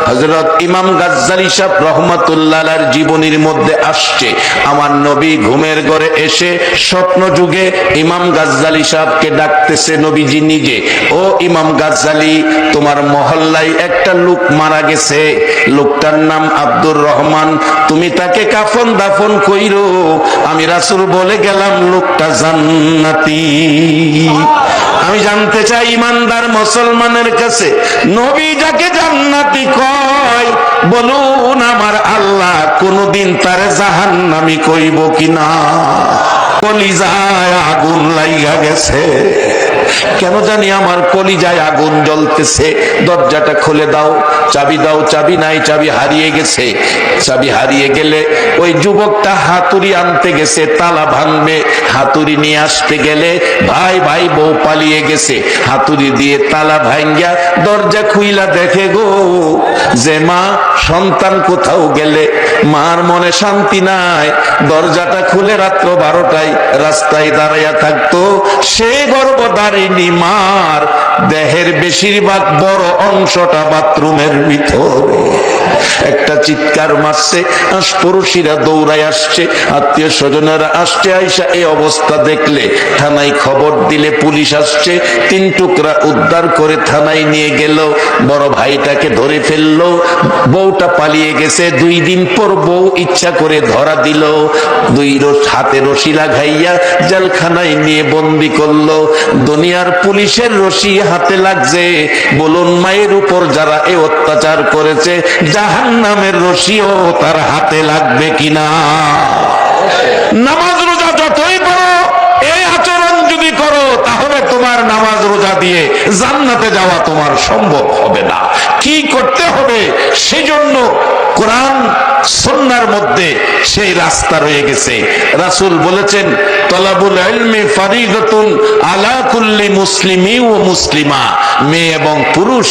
হযরত ইমাম গাজ্জালী সাহেব রাহমাতুল্লাহ আলাইহির জীবনীর মধ্যে আসছে, আমার নবী ঘুমের ঘরে এসে স্বপ্ন যুগে ইমাম গাজ্জালী সাহেবকে ডাকতেছে নবীজি নিজে, ও ইমাম গাজ্জালী, তোমার মহল্লায় একটা লোক মারা গেছে, লোকটার নাম আব্দুর রহমান, তুমি তাকে কাফন দাফন কইরো। আমি রাসূল বলে গেলাম লোকটা জান্নাতি। আমি জানতে চাই ইমানদার মুসলমানের কাছে, নবী যাকে জান্নাতি কয়, বলুন আমার আল্লাহ কোনদিন তারে জাহান্নামী কইব কিনা? কলিজায় আগুন লাইগা গেছে। কেন জানি আমার কলিজায় আগুন জ্বলতেছে, দরজাটা খুলে দাও, চাবি দাও। চাবি নাই, চাবি হারিয়ে গেছে। চাবি হারিয়ে গেলে ওই যুবকটা হাতুড়ি আনতে গেছে, তালা ভাঙবে। হাতুড়ি নিয়ে আসতে গেলে ভাই ভাই বউ পালিয়ে গেছে। হাতুড়ি দিয়ে তালা ভাঙ্গা দরজা খুইলা দেখে গো যে মা সন্তান কোথাও গেলে, মার মনে শান্তি নাই। দরজাটা খুলে রাত্র 12টায় রাস্তায় দাঁড়াইয়া থাকতো। সে গর্ভধারিণী মার দেহের বেশিরভাগ বড় অংশটা বাথরুমের ভিতরে। একটা চিৎকার মারছে, আশপড়শিরা দৌড়ায় আসছে, আত্মীয় স্বজনেরা আসছে। আইসা এই অবস্থা দেখলে থানায় খবর দিলে পুলিশ আসছে, 3 টুকরা উদ্ধার করে থানায় নিয়ে গেল। বড় ভাইটাকে ধরে ফেললো, বউটা পালিয়ে গেছে। 2 দিন পর বউ ইচ্ছা করে ধরা দিল, 2 হাতে রশি লাগাইয়া জেলখানায় নিয়ে বন্দি করলো। দুনিয়ার পুলিশের রশি হাতে লাগছে, বলুন মায়ের উপর যারা এই অত্যাচার করেছে জাহান্নামের রশিও তার হাতে লাগবে কিনা? নামাজ রোজা যতই পড়ো, এই আচরণ যদি করো, তাহলে তোমার নামাজ রোজা দিয়ে জান্নাতে যাওয়া তোমার সম্ভব হবে না। কি করতে হবে? সেজন্য কোরআন সুন্নাহর মধ্যে সেই রাস্তা রয়ে গেছে। রাসূল বলেছেন, তলাবুল ইলমি ফারিদাতুন আলা কুল্লি মুসলিমি ওয়া মুসলিমা। মেয়ে এবং পুরুষ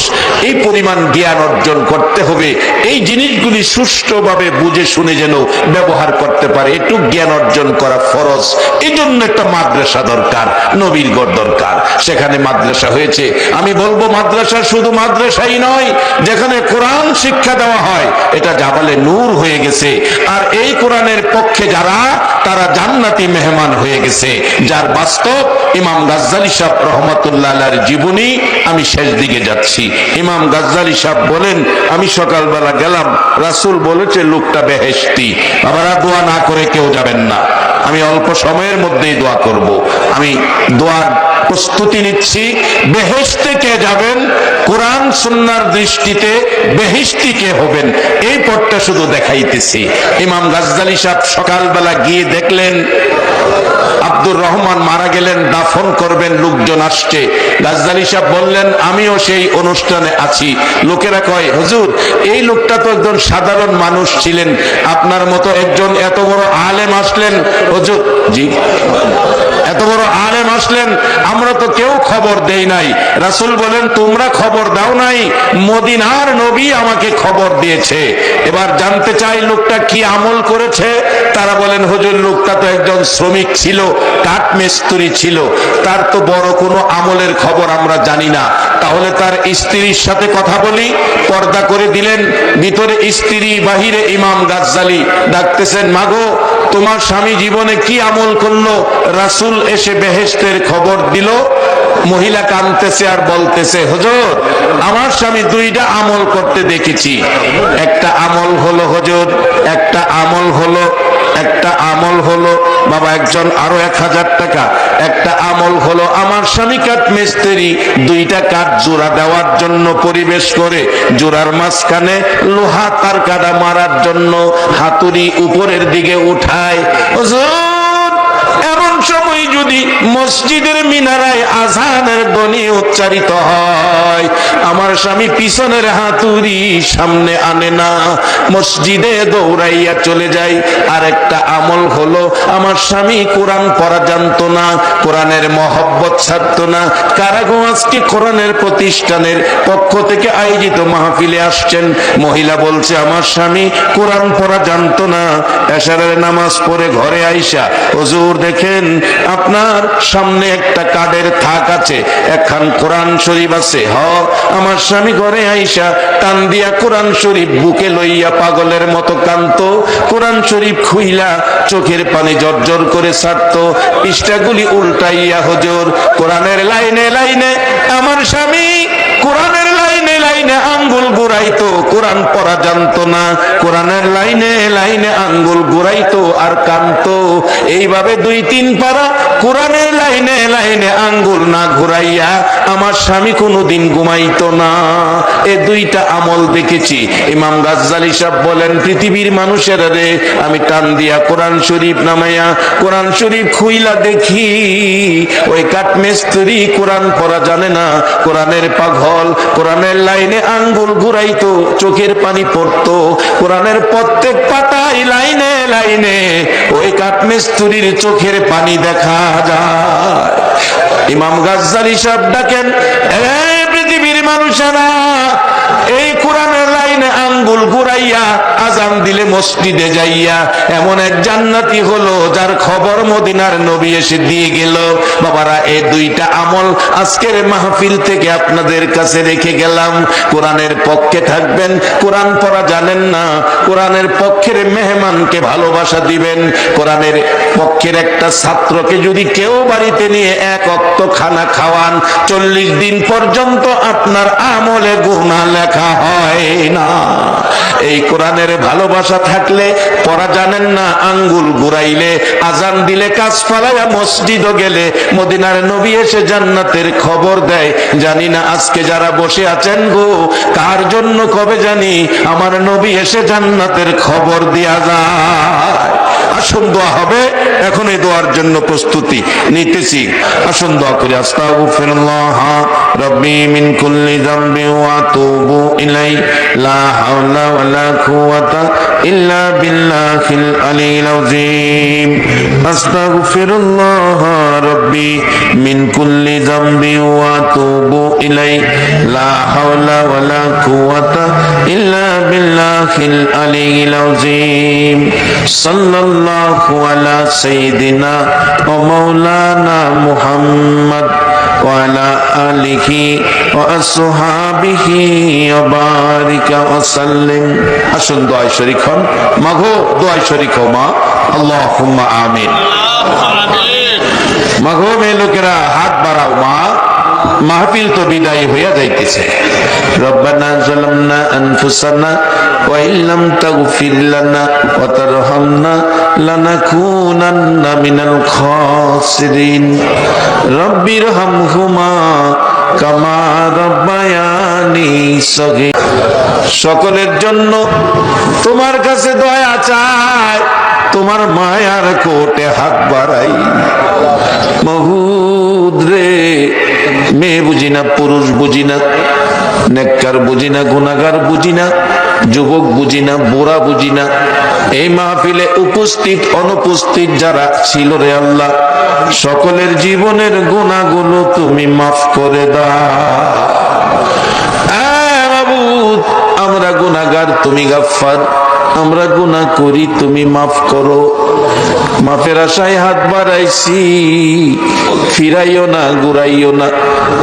এই পরিমাণ জ্ঞান অর্জন করতে হবে, এই জিনিসগুলি সুষ্ঠুভাবে বুঝে শুনে যেন ব্যবহার করতে পারে, একটু জ্ঞান অর্জন করা ফরজ। এই জন্য একটা মাদ্রাসা দরকার, নবীর ঘর দরকার। সেখানে মাদ্রাসা হয়েছে। আমি বলবো মাদ্রাসা শুধু মাদ্রাসাই নয়, যেখানে কোরআন শিক্ষা দেওয়া হয়, এটা জাবালে নূর হয়ে গেছে। আর এই কোরআনের পক্ষে যারা, তারা জান্নাতি মেহমান হয়ে গেছে। যার বাস্তব ইমাম গাজ্জালী সাহেব রহমাতুল্লাহ আলাইহির জীবনী। আমি শেষ দিকে যাচ্ছি। ইমাম গাজ্জালী সাহেব বলেন, আমি সকালবেলা গেলাম, রাসূল বলেছে লোকটা বেহেশতি। আপনারা দোয়া না করে কেউ যাবেন না, আমি অল্প সময়ের মধ্যেই দোয়া করব। আমি দোয়ার প্রস্তুতি নিচ্ছি। বেহেশতে কে যাবেন, কোরআন সুন্নাহর দৃষ্টিতে বেহেশতি কে হবেন, এই পথটা শুধু দেখাইতেছি। ইমাম গাজ্জালী সাহেব সকালবেলা গিয়ে দেখলেন আব্দুর রহমান মারা গেলেন, দাফন করবেন, লোকজন আসছে। গাজ্জালী সাহেব বললেন, আমিও সেই অনুষ্ঠানে আছি। লোকেরা কয়, হুজুর এই লোকটা তো একজন সাধারণ মানুষ ছিলেন, আপনার মতো একজন এত বড় আলেম আসলেন। হুজুর, জি, এত বড় আলেম আসলেন, আমরা তো কেউ খবর দেই নাই। রাসূল বলেন, তোমরা খবর দাও নাই, মদিনার নবী আমাকে খবর দিয়েছে। এবার জানতে চাই লোকটা কি আমল করেছে। তারা বলেন, হুজুর লোকটা তো একজন শ্রমিক ছিল, কাঠ মিস্ত্রি ছিল, তার তো বড় কোনো আমলের খবর আমরা জানি না। তাহলে তার স্ত্রীর সাথে কথা বলি। পর্দা করে দিলেন, ভিতরে স্ত্রী, বাহিরে ইমাম গাজ্জালী। ডাকতেছেন, মাগো তোমার স্বামী জীবনে কি আমল করলো? রাসূল এসে বেহেশতের খবর দিল। মহিলা কাঁদতেছে আর বলতেছে, হুজুর আমার স্বামী 2টা আমল করতে দেখেছি। একটা আমল হলো হুজুর, একটা আমল হলো বাবা একজন আরো 1000 টাকা। একটা আমল হলো আমার স্বামী কাঠ মিস্ত্রি, 2টা কাঠ জোড়া দেওয়ার জন্য পরিবেশ করে, জোড়ার মাঝখানে লোহা তার কাটা মারার জন্য হাতুড়ি উপরের দিকে উঠায়। হুজুর এমন সময় যদি মসজিদের মিনারায় আযানের ধ্বনি উচ্চারিত হয়, আমার স্বামী পিছনের হাতুড়ি সামনে আনে না, মসজিদে দৌড়াইয়া চলে যায়। আর একটা আমল হলো আমার স্বামী কোরআন পড়া জানতো না, কোরআনের মহব্বত ছাড়তো না। কারাগো আজকে কোরআনের প্রতিষ্ঠানের পক্ষ থেকে আয়োজিত মাহফিলে আসছেন, মহিলা বলছে আমার স্বামী কোরআন পড়া জানতো না, এশারের নামাজ পড়ে ঘরে আইসা, হুজুর দেখেন আপনার সামনে একটা কাঠের থাক আছে, একখান কোরআন শরীফ আছে। আমার স্বামী ঘরে আইসা টান দিয়া কোরআন শরীফ বুকে লইয়া পাগলের মতো কাঁদতো, কোরআন শরীফ খুইলা চোখের পানি জর্জর করে ছাড়তো, পৃষ্ঠাগুলি উল্টাইয়া হুজুর কোরআনের লাইনে লাইনে আমার স্বামী, কোরআনের লাইনে লাইনে আঙ্গুল ঘুরাইতো, কোরআন পড়া জানতো না, কোরআনের লাইনে লাইনে আঙ্গুল ঘুরাইতো আর কানতো। এইভাবে 2-3 পারা কোরআনের লাইনে লাইনে আঙ্গুল না ঘুরাইয়া আমার স্বামী কোনোদিন ঘুমাইতো না। এই 2টা আমল দেখেছি। ইমাম গাজ্জালী সাহেব বলেন, পৃথিবীর মানুষের রে আমি টান দিয়া কোরআন শরীফ নামাইয়া কোরআন শরীফ খুইলা দেখি, ওই কাঠমিস্ত্রি কোরআন পড়া জানে না, কোরআনের পাগল, কোরআনের লাইনে আঙ্গুল ঘুরাইতো, চোখের পানি পড়তো, কোরআনের প্রত্যেক পাতায় লাইনে লাইনে ওই কাঠমিস্ত্রির চোখের পানি দেখা যায়। ইমাম গাজ্জালী সাহেব ডাকেন, এই পৃথিবীর মানুষেরা, এই কোরআনের লাইনে আঙ্গুল ঘুরাইয়া আজান দিলে মসজিদে যাইয়া এমন এক জান্নাতি হলো যার খবর মদিনার নবী এসে দিয়ে গেল। বাবারা, এই 2টা আমল আজকের মাহফিল থেকে আপনাদের কাছে রেখে গেলাম। কোরআনের পক্ষে থাকবেন, কোরআন পড়া জানেন না, কোরআনের পক্ষের মেহমানকে ভালোবাসা দিবেন। কোরআনের পক্ষের একটা ছাত্রকে যদি কেউ বাড়িতে নিয়ে 1 ওয়াক্ত খানা খাওয়ান, 40 দিন পর্যন্ত আপনার আমলে গুনাহ লেখা হয় না। এই কোরআনের ভালোবাসা থাকলে, পড়া জানেন না, আঙ্গুল ঘুরাইলে, আজান দিলে, কাজ ফালাইয়া মসজিদও গেলে মদিনার নবী এসে জান্নাতের খবর দেয়। জানি না আজকে যারা বসে আছেন গো, কার জন্য কবে জানি আমার নবী এসে জান্নাতের খবর দেয়া যায়। আসুন দোয়া হবে, এখন এই দোয়ার জন্য প্রস্তুতি নিতেছি। আসুন দোয়া করি। আস্তাগফিরুল্লাহ রাব্বি মিন কুল্লি যামবি ওয়া আতুবু ইলাইহি লা হাওলা ওয়ালা কুওয়াতা ইল্লা বিল্লাহিল আলিয়্যিল আযীম। আস্তাগফিরুল্লাহ রাব্বি মিন কুল্লি যামবি ওয়া আতুবু ইলাইহি লা হাওলা ওয়ালা কুওয়াতা ইল্লা বিল্লাহিল আলিয়্যিল আযীম। সাল্লাল্লাহু আলা সাইয়্যিদিনা ওয়া মাওলানা মুহাম্মদ ওয়া আলা আলিহি ওয়া আসহাবিহি ওয়া বারিকা ওয়া সাল্লিম। আসুন দোয়ায় শরীক হন। মাগো দোয়ায় শরীক হও মা। আল্লাহুম্মা আমিন। মাগো মেয়ে লোকেরা হাত বাড়াও মা, মাহফিল তো বিদায় হইয়া যাইতেছে। রব্বানা যালামনা আনফুসানা ওয়া ইল্লাম তাগফির লানা ওয়া তারহামনা লানাকুনান্না মিনাল খাসিরিন। রব্বিরহামহুমা কামা রাব্বায়ানি সগীর। সকলের জন্য তোমার কাছে দয়া চাই, তোমার মায়ার কোটে হাত বাড়াই। মাবুদ রে, মেয়ে বুঝি না, পুরুষ বুঝি না, নেককার বুঝি না, গুনাহগার বুঝি না, যুবক বুঝি না, বুড়া বুঝি না, এই মাহফিলে উপস্থিত অনুপস্থিত যারা ছিল রে আল্লাহ, সকলের জীবনের গুনাহগুলো তুমি মাফ করে দাও। মাবুদ, আমরা গুনাহগার, তুমি গাফফার, আমরা গুনাহ করি, তুমি মাফ করো। মাফের আশায় হাত বাড়াইছি, ফিরাইও না, ঘুরাইও না।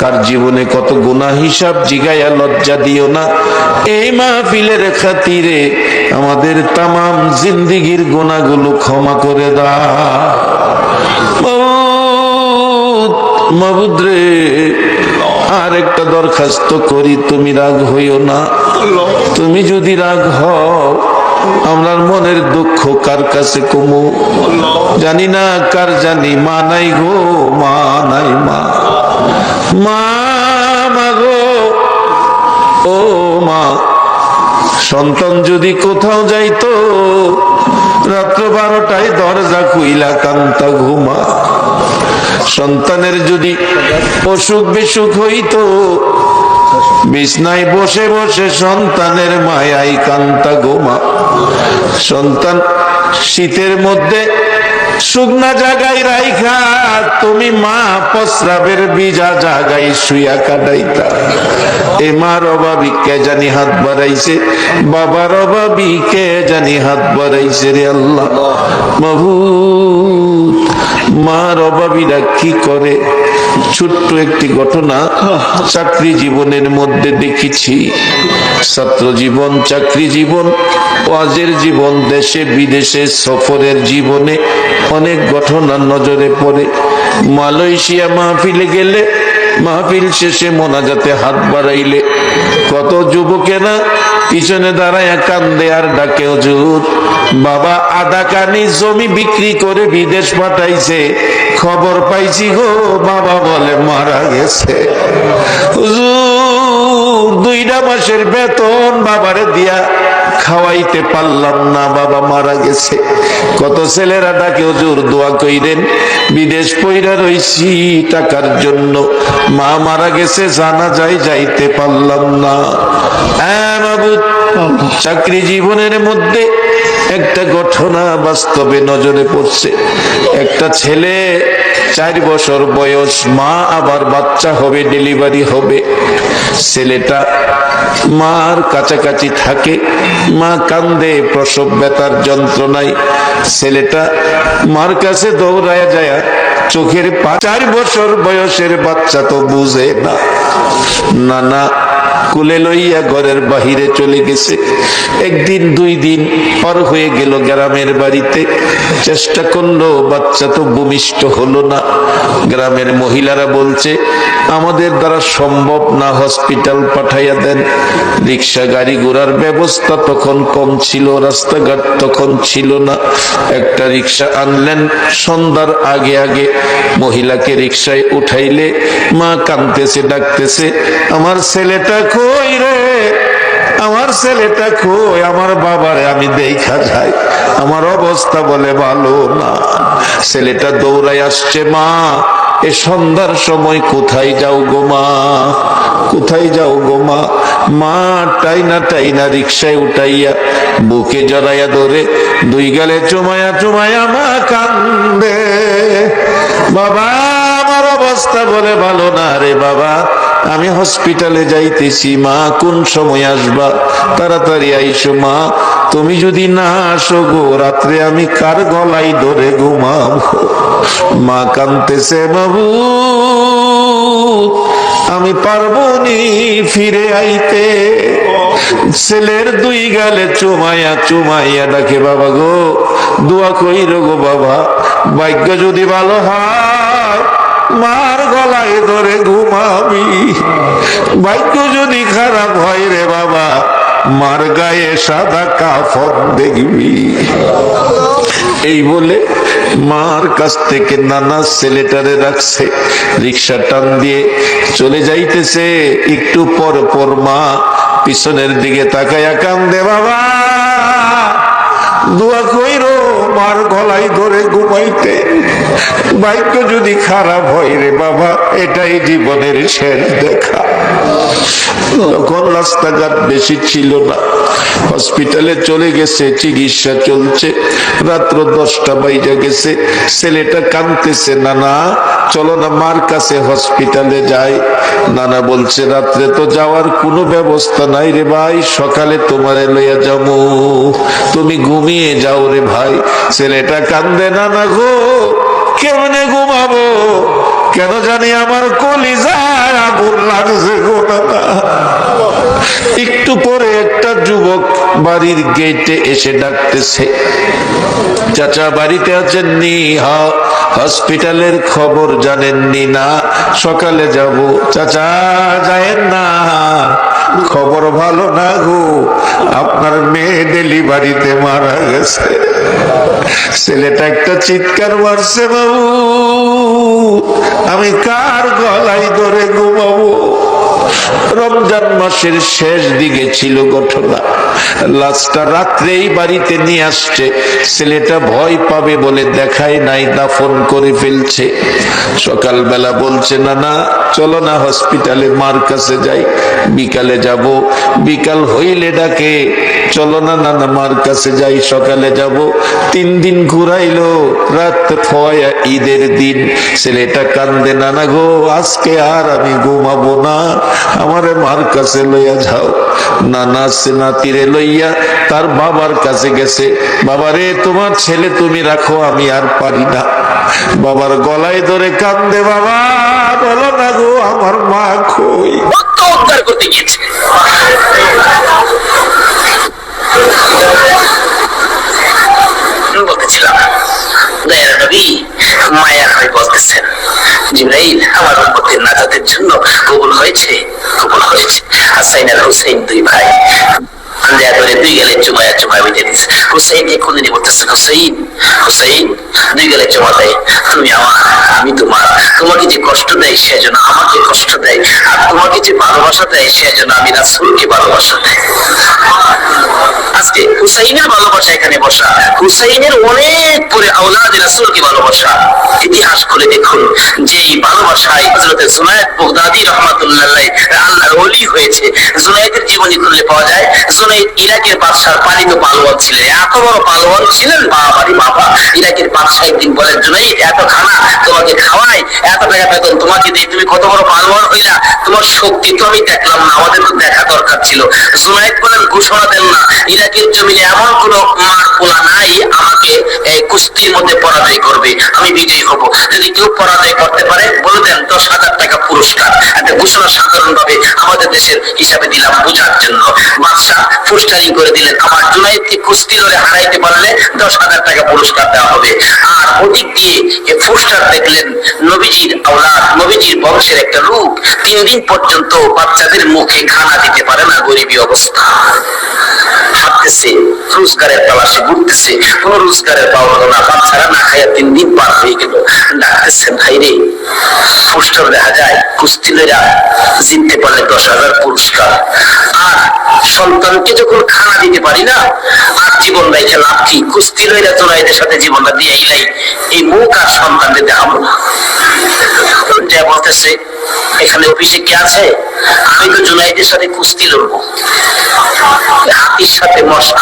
কার জীবনে কত গুনাহ হিসাব জিগাইয়া লজ্জা দিও না। এই মাহফিলের খাতিরে আমাদের তামাম জিন্দিগির গুনাহগুলো ক্ষমা করে দাও। মাবুদ রে, আর একটা দরখাস্ত করি, তুমি রাগ হইও না। তুমি যদি রাগ হও, আমার মনের দুঃখ কার কাছে কমু জানি না, কার জানি মা নাই গো, মা নাই, মা মা গো, ও মা। সন্তান যদি কোথাও যাইতো, রাত্র 12টায় দরজা খুইলা কান্তা ঘুমা। সন্তানের যদি অসুখ বিসুখ হইতো, বিছনায় বসে বসে সন্তানের মায়াই কান্তা গোমা। সন্তান শীতের মধ্যে শুকনা জায়গায় রাইখা তুমি মা প্রস্রাবের ভিজা জায়গায় শুয়া কাটাইতা। এ মার অভাবী কে জানি হাত বাড়াইছে, বাবার অভাবী কে জানি হাত বাড়াইছে রে আল্লাহ। মাবুদ, মার অভাবীরা কি করে? ছোট্ট একটি ঘটনা চাকরি জীবনের মধ্যে দেখেছি। ছাত্র জীবন, চাকরি জীবন, ওয়াজের জীবন, দেশে বিদেশে সফরের জীবনে অনেক ঘটনা নজরে পড়ে। মালয়েশিয়া মাহফিলে গেলে, মাহফিল শেষে মোনাজাতে হাত বাড়াইলে কত যুবকেরা পিছনে দাঁড়ায় কান্দে আর ডাকে, হুজুর বাবা আধা কানি জমি বিক্রি করে বিদেশ পাঠাইছে, খবর পাইছি গো বাবা বলে মারা গেছে। হুজুর 2টা মাসের বেতন বাবারে দিয়া খাওয়াইতে পারলাম না, বাবা মারা গেছে। কত ছেলেরা ডাকে, হুজুর দোয়া কইরেন, বিদেশ পয়রা রইছি টাকার জন্য, মা মারা গেছে, জানা যায় যাইতে পারলাম না। হ্যাঁ বাবু, চাকরি জীবনের মধ্যে একটা ঘটনা বাস্তবে নজরে পড়ছে। একটা ছেলে 4 বছর বয়স, মা আবার বাচ্চা হবে, ডেলিভারি হবে। ছেলেটা মার কাছাকাছি থাকে, মা কান্দে প্রসব ব্যথার যন্ত্রণায়। ছেলেটা মার কাছে দৌড়ায় যায়, চোখের 4 বছর বয়সের বাচ্চা তো বুঝে না, নানা কুলে লইয়া ঘরের বাহিরে চলে গেছে। 1 দিন 2 দিন পার হয়ে গেল, গ্রামের বাড়িতে চেষ্টা করলো, বাচ্চা তো ভূমিষ্ঠ হলো না। গ্রামের মহিলারা বলছে আমাদের দ্বারা সম্ভব না, হসপিটাল পাঠাইয়া দেন। রিক্সা গাড়ি ঘোড়ার ব্যবস্থা তখন কম ছিল, রাস্তাঘাট তখন ছিল না। একটা রিক্সা আনলেন, সন্ধ্যার আগে আগে মহিলাকে রিক্সায় উঠাইলে মা কাঁদতেছে, ডাকতেছে, আমার ছেলেটা কই রে, আমার ছেলেটা কই, আমার বাবারে আমি দেখা যাই, আমার অবস্থা বলে ভালো না। ছেলেটা দৌড়ায় আসছে, মা এ সন্ধ্যার সময় কোথায় যাও গো মা, কোথায় যাও গো মা। মা টাইনা টাইনা রিক্সায় উঠাইয়া বুকে জড়াইয়া ধরে 2 গালে চুমায়া চুমায়া মা কান্দে, বাবা আমার অবস্থা বলে ভালো না রে বাবা, আমি হসপিটালে যাইতেছি, মা কোন সময় আসবা, তাড়াতাড়ি আইসো মা, তুমি যদি না আসো গো রাত্রে আমি কার গলায় ধরে ঘুমাবো। মা কাঁদতেছে, বাবু আমি পারবো নি ফিরে আইতে। ছেলের 2 গালে চুমাইয়া চুমাইয়া ডাকে, বাবা গো দোয়া কইরো গো বাবা, ভাগ্য যদি ভালো হয় মার গলায় ধরে ঘুমাবি, ভাগ্য যদি খারাপ হয় রে বাবা মার গায়ে সাদা কাফন দেখবি। এই বলে মার কাছ থেকে নানা ছেলেটারে রাখছে, রিক্সা টান দিয়ে চলে যাইতেছে। একটু পর পর মা পিছনের দিকে তাকায়া কান্দে, বাবা দোয়া কইরো মার গলায় ধরে ঘুমাইতে, ভাগ্য যদি খারাপ হয় রে বাবা এটাই জীবনের শেষ দেখা। তখন রাস্তাঘাট বেশি ছিল না, হসপিটালে চলে গেছে, চিকিৎসা চলছে। রাত্র 10টা বাইজা গেছে, ছেলেটা কাঁদতেছে, নানা চলো না মার কাছে হসপিটালে যাই। নানা বলছে রাত্রে তো যাওয়ার কোনো ব্যবস্থা নাই রে ভাই, সকালে তোমারে লইয়া যাবো, তুমি ঘুমিয়ে যাও রে ভাই। ছেলেটা কান্দে, নানা গো কেমনে ঘুমাবো, কেন জানি আমার কলিজায় আগুন লাগছে গো নানা। একটু পরে একটা যুবক বাড়ির গেটে এসে ডাকতেছে, চাচা বাড়িতে আছেননি? হ্যাঁ। হসপিটালের খবর জানেননি না? সকালে যাব। চাচা যায়েন না, খবর ভালো না গো, আপনার মেয়ে ডেলিভারিতে মারা গেছে। ছেলেটা একটা চিৎকার মারছে, বাবু আমি কার গলায় ধরে ঘুমাবো। রমজান মাসের শেষ দিকে ছিল ঘটনা, লাশটা রাত্রেই বাড়িতে নিয়ে আসছে। ছেলেটা ভয় পাবে বলে দেখায় নাই, দাফন করে ফেলছে। সকালবেলা বলছে, না না চলো না হসপিটালে মার কাছে যাই, বিকালে যাব। বিকাল হইলে ডাকে, চলো না নানা মার কাছে যাই, সকালে যাব। 3 দিন ঘুরাইলো, রাত ফয়া ঈদের দিন। ছেলেটা কান্দে, নানা গো আজকে আর আমি ঘুমাবো না, আমারে মার কাছে লইয়া যাও। নানা নাতিরে লইয়া তার বাবার কাছে গেছে। বাবারে তোমার ছেলে তুমি রাখো, আমি আর পারি না। বাবার গলায় ধরে কান্দে, বাবা বলো না গো আমার মা কই। উদ্ধার করতে গিয়েছে, বলতেছিলাম দয়ার নবী মায়া আমি বলতেছেন, জিবরাইল আমার উম্মতের নাজাতের জন্য কবুল হয়েছে, কবুল হয়েছে। হাসাইন আর হুসাইন দুই ভাই আন্দায়া ধরে দুই গেলে চুমায়া চুমায় বেঁধে দিচ্ছে। হুসাইনকে খুঁজে নিয়ে বলতেছেন, হুসাইন হুসাইন, দুই গেলে চুমা দেয়, তুমি আমার, আমি তোমার। তোমাকে যে কষ্ট দেয় সেজন্য আমাকে কষ্ট দেয়, আর তোমাকে যে ভালোবাসা দেয় সেজন্য আমি রাসূলকে ভালোবাসা দেয়। আজকে হুসাইনের ভালোবাসা এখানে বসা, হুসাইনের অনেক পরে আওলাদ রাসূলকে ভালোবাসা। ইতিহাস খুলে দেখুন যে এই ভালোবাসায় হযরত জুনায়েদ বাগদাদী রাহমাতুল্লাহ আলাইহি আল্লাহর ওলি হয়েছে। জুনায়েদের জীবনী খুললে পাওয়া যায়, জুনায়েদ ইরাকের বাদশার পালিত পালোয়ান ছিলেন। এত বড় পালোয়ান ছিলেন, বাবারি বাবা। ইরাকের বাদশা একদিন বলেন, জুনায়েদ এত খানা তোমাকে খাওয়াই, এত টাকা বেতন তোমাকে দেই, তুমি কত বড় পালোয়ান হইলা, তোমার শক্তি তো আমি দেখলাম না, আমাদের তো দেখা দরকার ছিল। জুনায়েদ বলেন, ঘোষণা দেন না, ইরাকের জমিনে এমন কোন মার পোলা নাই আমাকে এই কুস্তির মধ্যে পরাজয় করবে, আমি বিজয়ী হব। যদি কেউ পরাজয় করতে পারে বলে দেন 10,000 টাকা পুরস্কার। একটা ঘোষণা সাধারণ ভাবে আমাদের দেশের হিসাবে দিলাম বোঝার জন্য। বাদশাহ পোস্টারিং করে দিলেন, আমার জুনায়েদকে কুস্তি লড়ে হারাইতে পারলে 10,000 টাকা পুরস্কার দেওয়া হবে। আর ওদিক দিয়ে এই পোস্টার দেখলেন নবীজির আওলাদ, নবীজির বংশের একটা লোক 3 দিন পর্যন্ত বাচ্চাদের মুখে খানা দিতে পারে না, গরিবী অবস্থা। হাঁটতেছে, রোজগারের তালাশে ঘুরতেছে, কোন রোজগারের পাওয়া গেল না, বাচ্চারা না খাইয়া 3 দিন পার হয়ে গেল। ডাকতেছেন, ভাই রে, পোস্টার দেখা যায় কুস্তি লইরা জিততে পারলে 10,000 পুরস্কার, আর সন্তানকে যখন খানা দিতে পারি না, আর জীবন রেখে লাভ কি? কুস্তি লইরা জুনায়েদের সাথে জীবনটা দিয়ে আইলাই, এই মুখ আর সন্তানকে দেখাবো না। যা বলতেছে, এখানে অফিসে কে আছে? আমি তো জুনায়েদের সাথে কুস্তি লড়বো, হাতির সাথে মশা।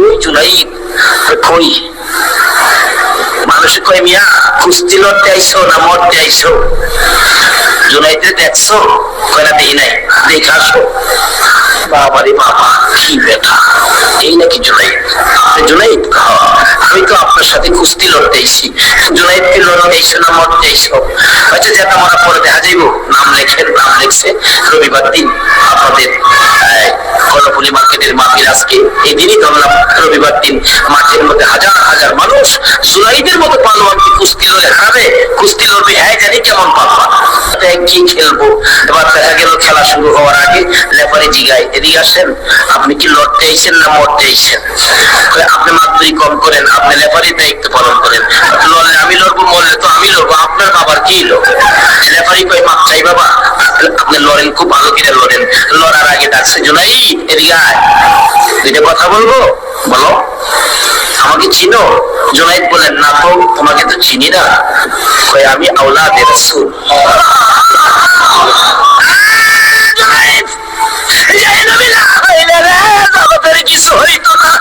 ওই জুনায়েদ কই? মানুষ কয়, মিয়া কুস্তি লড়তে আইসো না মরতে আইসো? জুনায়েদকে দেখছো? কয় না, দেখি নাই। দেখে আসো। বাবারে বাবা, কি ব্যথা! এই নাকি জুনায়েদ? জুনায়েদ, আমি তো আপনার সাথে কুস্তি লড়তে আইছি। জুনায়েদকে লড়তে আইসো না মরতে আইসো? আচ্ছা, যেটা মরা পরে দেখা যাইব। নাম লেখেন। নাম লেখছে। রবিবার দিন আপনাদের কর্ণফুলী মার্কেটের মাহফিল আজকে, এই দিনই ধরলাম রবিবার দিন মাঠের মধ্যে হাজার হাজার মানুষ জুনায়েদের মতো পালোয়ানকে কুস্তি লড়ে হারাবে, কুস্তি লড়বে। হ্যাঁ, জানি কেমন পালোয়ান, কি খেলবো। এবার দেখা গেল খেলা শুরু হওয়ার আগে রেফারি জিগায়, এদিকে আসেন, আপনি কি লড়তে আইছেন না মরতে আইছেন? আপনি মাত্রই কম করেন, আপনি রেফারির দায়িত্ব পালন করেন। লড়লে আমি লড়বো, মরলে তো আমি লড়বো, আপনার বাবার কি লোক? রেফারি কই, মাপ চাই বাবা, আপনি লড়েন, খুব ভালো করে লড়েন। লড়ার আগে ডাকছে, জুনায়েদ এদিকে আয়, দুইটা কথা বলবো, বলো। আমাকে চিনো? জুনায়েদ বলেন, না তো, তোমাকে তো চিনি না। কই, আমি আওলাদে রাসূল। কিছু হইতো না,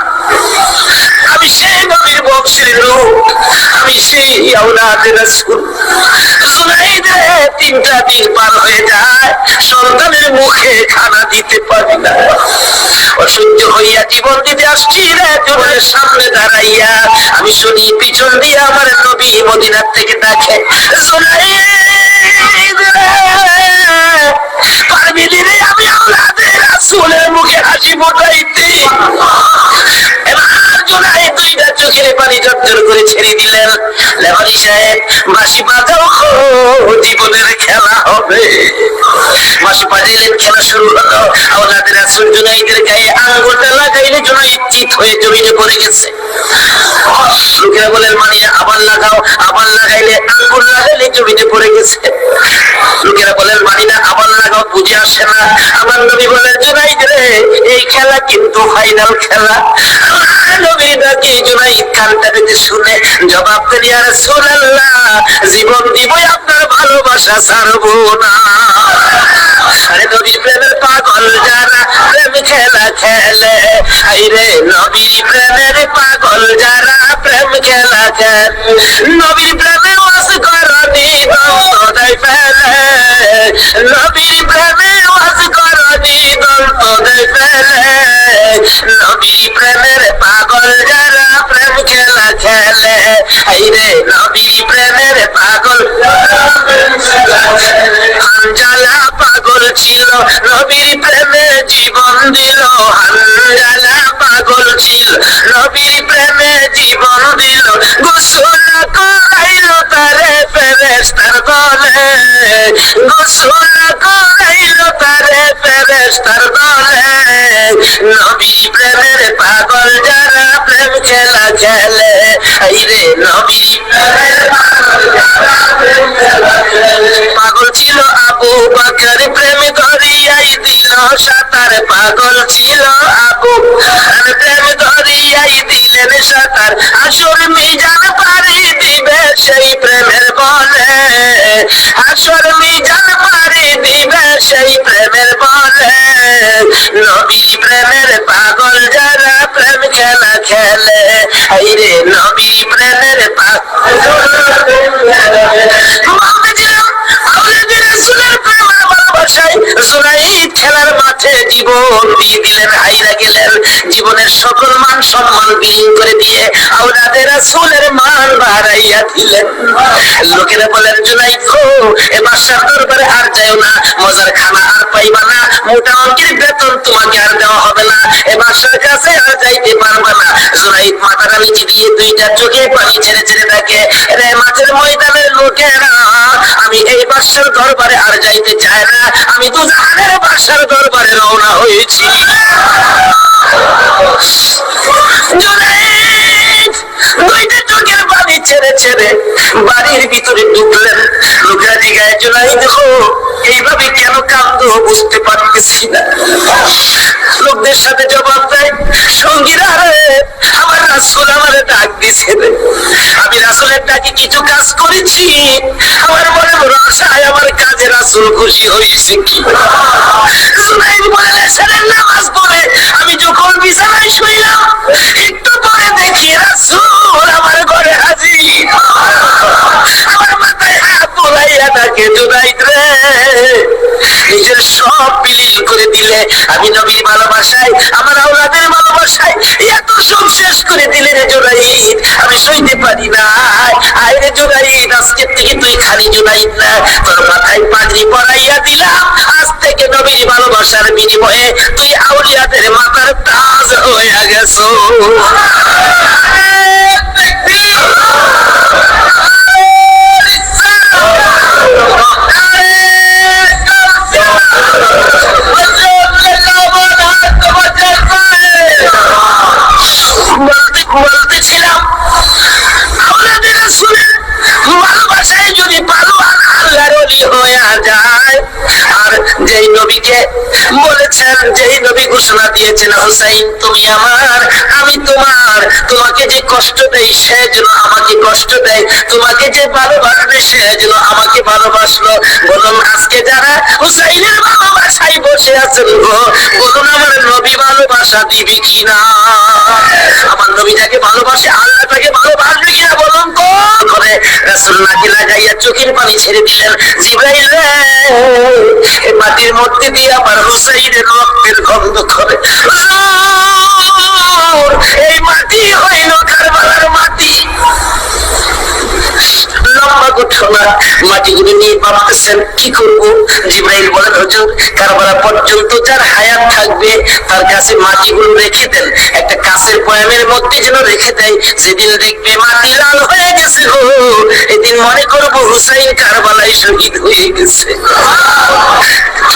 আমি সেই নবীর বংশের লোক, আমি সেই আওলাদে রাসূল। জুনায়েদের 3টা দিন পার হয়ে যায়, সন্তানের মুখে খানা দিতে পারি না। অসহ্য হইয়া জীবন দিতে আসছি রে, তোমার সামনে দাঁড়াইয়া আমি শুনি পিছন দিয়ে আমার নবী মদিনার থেকে ডাকে, জুনায়েদ পারবি রে আমি আওলাদে রাসূলের মুখে হাসি ফোটাইতে? এবার জুনায়েদ 2টা চোখের পানি ঝরঝর করে ছেড়ে দিলেন। লেফারি সাহেব, বাঁশি বাজাও, জীবনের খেলা হবে। বাঁশি বাজাইলেন, খেলা শুরু হলো। আওলাদে রাসূল জুনায়েদের গায়ে আঙ্গুলটা লাগাইলে জুনায়েদ চিত হয়ে জমিনে পড়ে গেছে। লোকেরা বলেন, মানে আবার লাগাও, আবার লাগাইলে আঙ্গুল লাগাইলে জমিনে পড়ে গেছে। লোকেরা বলেন, মানি না, আবার লাগাও, বুঝে আসে না। আমার নবী বলেন, জুনায়েদ রে, এই খেলা কিন্তু ফাইনাল খেলা। নবীর ডাকে জুনায়েদ কানটা পেতে শুনে জবাব দেন, ইয়া রাসূলুল্লাহ, জীবন দিবই, আপনার ভালোবাসা ছাড়বো না। আরে নবীর প্রেমের পাগল যারা প্রেম খেলা খেলে, আইরে নবীর প্রেমের পাগল যারা প্রেম খেলা খেলে, নবীর প্রেমে ওয়াজ করনি দন্তদাই ফেলে, নবীর প্রেমে ওয়াজ করনি দন্তদাই ফেলে, নবীর প্রেমের পাগল যারা প্রেম খেলা খেলে, আইরে নবীর প্রেমের পাগল। হানজালা পাগল ছিল, নবীর প্রেমে জীবন দিল। হানজালা পাগল ছিল, নবীর প্রেমে জীবন দিল। গোসল করাইল তার গোসল করাইল তারে ফেরেশতার দলে নবীর প্রেমের পাগল যারা প্রেম খেলা খেলে আইরে নবীর প্রেমের পাগল ছিল আবু বকর প্রেম ধরিয়াই দিল সাঁতার পাগল ছিল আবু প্রেম ধরিয়াই দিলেন সাঁতার আসল মিজান পারি দিবে সেই প্রেমের বলে আসল মিজান পারি দিবে সেই প্রেমের বলে নবীর প্রেমের পাগল যারা প্রেম খেলা খেলে আইরে নবীর প্রেমের পাগল খেলার মাঠে জীবন দিয়ে দিলেন, হাইরা গেলেন, জীবনের সকল মান সম্মান বিলীন করে দিয়ে আওলাদে রাসূলের মান বাড়াইয়া দিলেন। লোকেরা বলেন জুনাইদ গো এ বাদশার দরবারে আর যাও না, মজার খানা আর পাইবা না, মোটা অঙ্কের বেতন তোমাকে আর দেওয়া হবে না, এ বাদশার কাছে আর যাইতে পারবা না। জুনাইদ মাথাটা নিচে দিয়ে দুইটা চোখে পানি ছেড়ে ছেড়ে থাকে, রে মাঠের ময়দানের লোকেরা আমি এই বাদশার দরবারে আর যাইতে চাই না, আমি তো জাহানের বাদশার দরবারে রওনা হয়েছি। জুনাইদ দুইটা চোখের পানি ছেড়ে ছেড়ে বাড়ির ভিতরে ঢুকলেন। লোকেরা জিজ্ঞাসা জুনাইদ গো এইভাবে কেন কাঁদো বুঝতে পারতেছি না। লোকদের সাথে জবাব দেয় সঙ্গীরা রে আমার রাসূল আমারে ডাক দিছে, আমি রাসূলের ডাকে কিছু কাজ করেছি, আমার মনে বড় আশায় আমার কাজে রাসূল খুশি হয়েছে কি। জুনাইদ বলে এশারের নামাজ পড়ে আমি যখন বিছানায় শুইলাম একটু পরে দেখি রাসূল আমার ঘরে হাজির, আমার মাথায় হাত বুলাইয়া ডাকে জুনাইদ রে নিজের সব বিলীন করে দিলে, আমি নবীর ভালোবাসায় আমার আওলাদের ভালোবাসায় এত সব শেষ করে দিলে রে জুনাইদ, আমি সইতে পারি না। আয় রে জুনাইদ আজকের থেকে তুই খালি জুনাইদ না, তোর মাথায় পাগড়ি পরাইয়া দিলাম, আজ থেকে নবীর ভালোবাসার বিনিময়ে তুই আউলিয়াদের মাথার তাজ হয়ে গেছো। বলতেছিলাম আওলাদে রাসূলের ভালোবাসায় যদি পালোয়ান আল্লাহর ওলি হয়ে যায়, আর যেই নবীকে বলেছেন, যেই নবী ঘোষণা দিয়েছেন হুসাইন তুমি আমার আমি তোমার, তোমাকে যে কষ্ট দেয় সে যেন আমাকে কষ্ট দেয়, তোমাকে যে ভালোবাসবে সে যেন আমাকে ভালোবাসলো। বলুন আজকে যারা হুসাইনের ভালোবাসায় বসে আছেন গো বলুন আমার নবী ভালোবাসা দিবি কিনা? আমার নবী যাকে ভালোবাসে আল্লাহ তাকে ভালোবাসবে কিনা বলুন তো? করে রাসূল নাকি লাগাইয়া চোখের পানি ছেড়ে দিলেন, জিবরাইল রে এই মাটির মধ্যে দিয়ে আমার হুসাইনের রক্তের গন্ধ করে, এই মাটি হইল কারবালার মাটি। লম্বা ঘটনা, মাটিগুলো নিয়ে ভাবতেছেন কি করব। জিবরাইল বলেন হুজুর কারবালা পর্যন্ত যার হায়াত থাকবে তার কাছে মাটিগুলো রেখে দেন, একটা কাঁচের বয়ামের মধ্যে যেন রেখে দেয়, যেদিন দেখবে মাটি লাল হয়ে গেছে গো এদিন মনে করবো হুসাইন কারবালায় শহীদ হয়ে গেছে।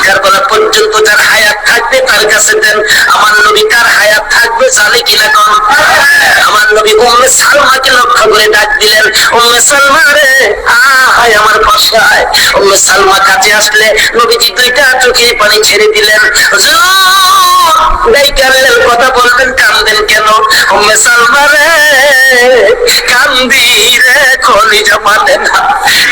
কারবালা পর্যন্ত যার হায়াত থাকবে তার কাছে দেন। আমার নবী কার হায়াত থাকবে জানে কিনা কোন? আমার নবী উম্মে সালমাকে লক্ষ্য করে ডাক দিলেন, উম্মে সালমা রে আয় আমার পাশে আয়। উম্মে সালমা কাছে আসলে নবীজি দুইটা চোখে পানি ছেড়ে দিলেন। কথা বলবেন কান্দেন কেন? উম্মে সালমা রে কান্দি রে কলিজা মানে না,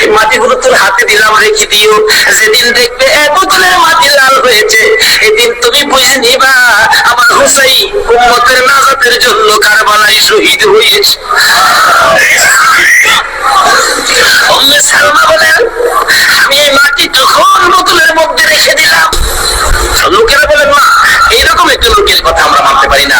এই মাটিগুলো তোর হাতে দিলাম রেখে দিও, যেদিন দেখবে এক বোতলের মাটি লাল হয়েছে এদিন তুমি বুঝে নিবা আমার হুসাইন উম্মতের নাজাতের জন্য কারবালায় শহীদ হয়েছে। উম্মে সালমা বলেন আমি এই মাটি যখন বোতলের মধ্যে রেখে দিলাম, লোকেরা বলেন মা এইরকম একটা লোকের কথা আমরা মানতে পারি না,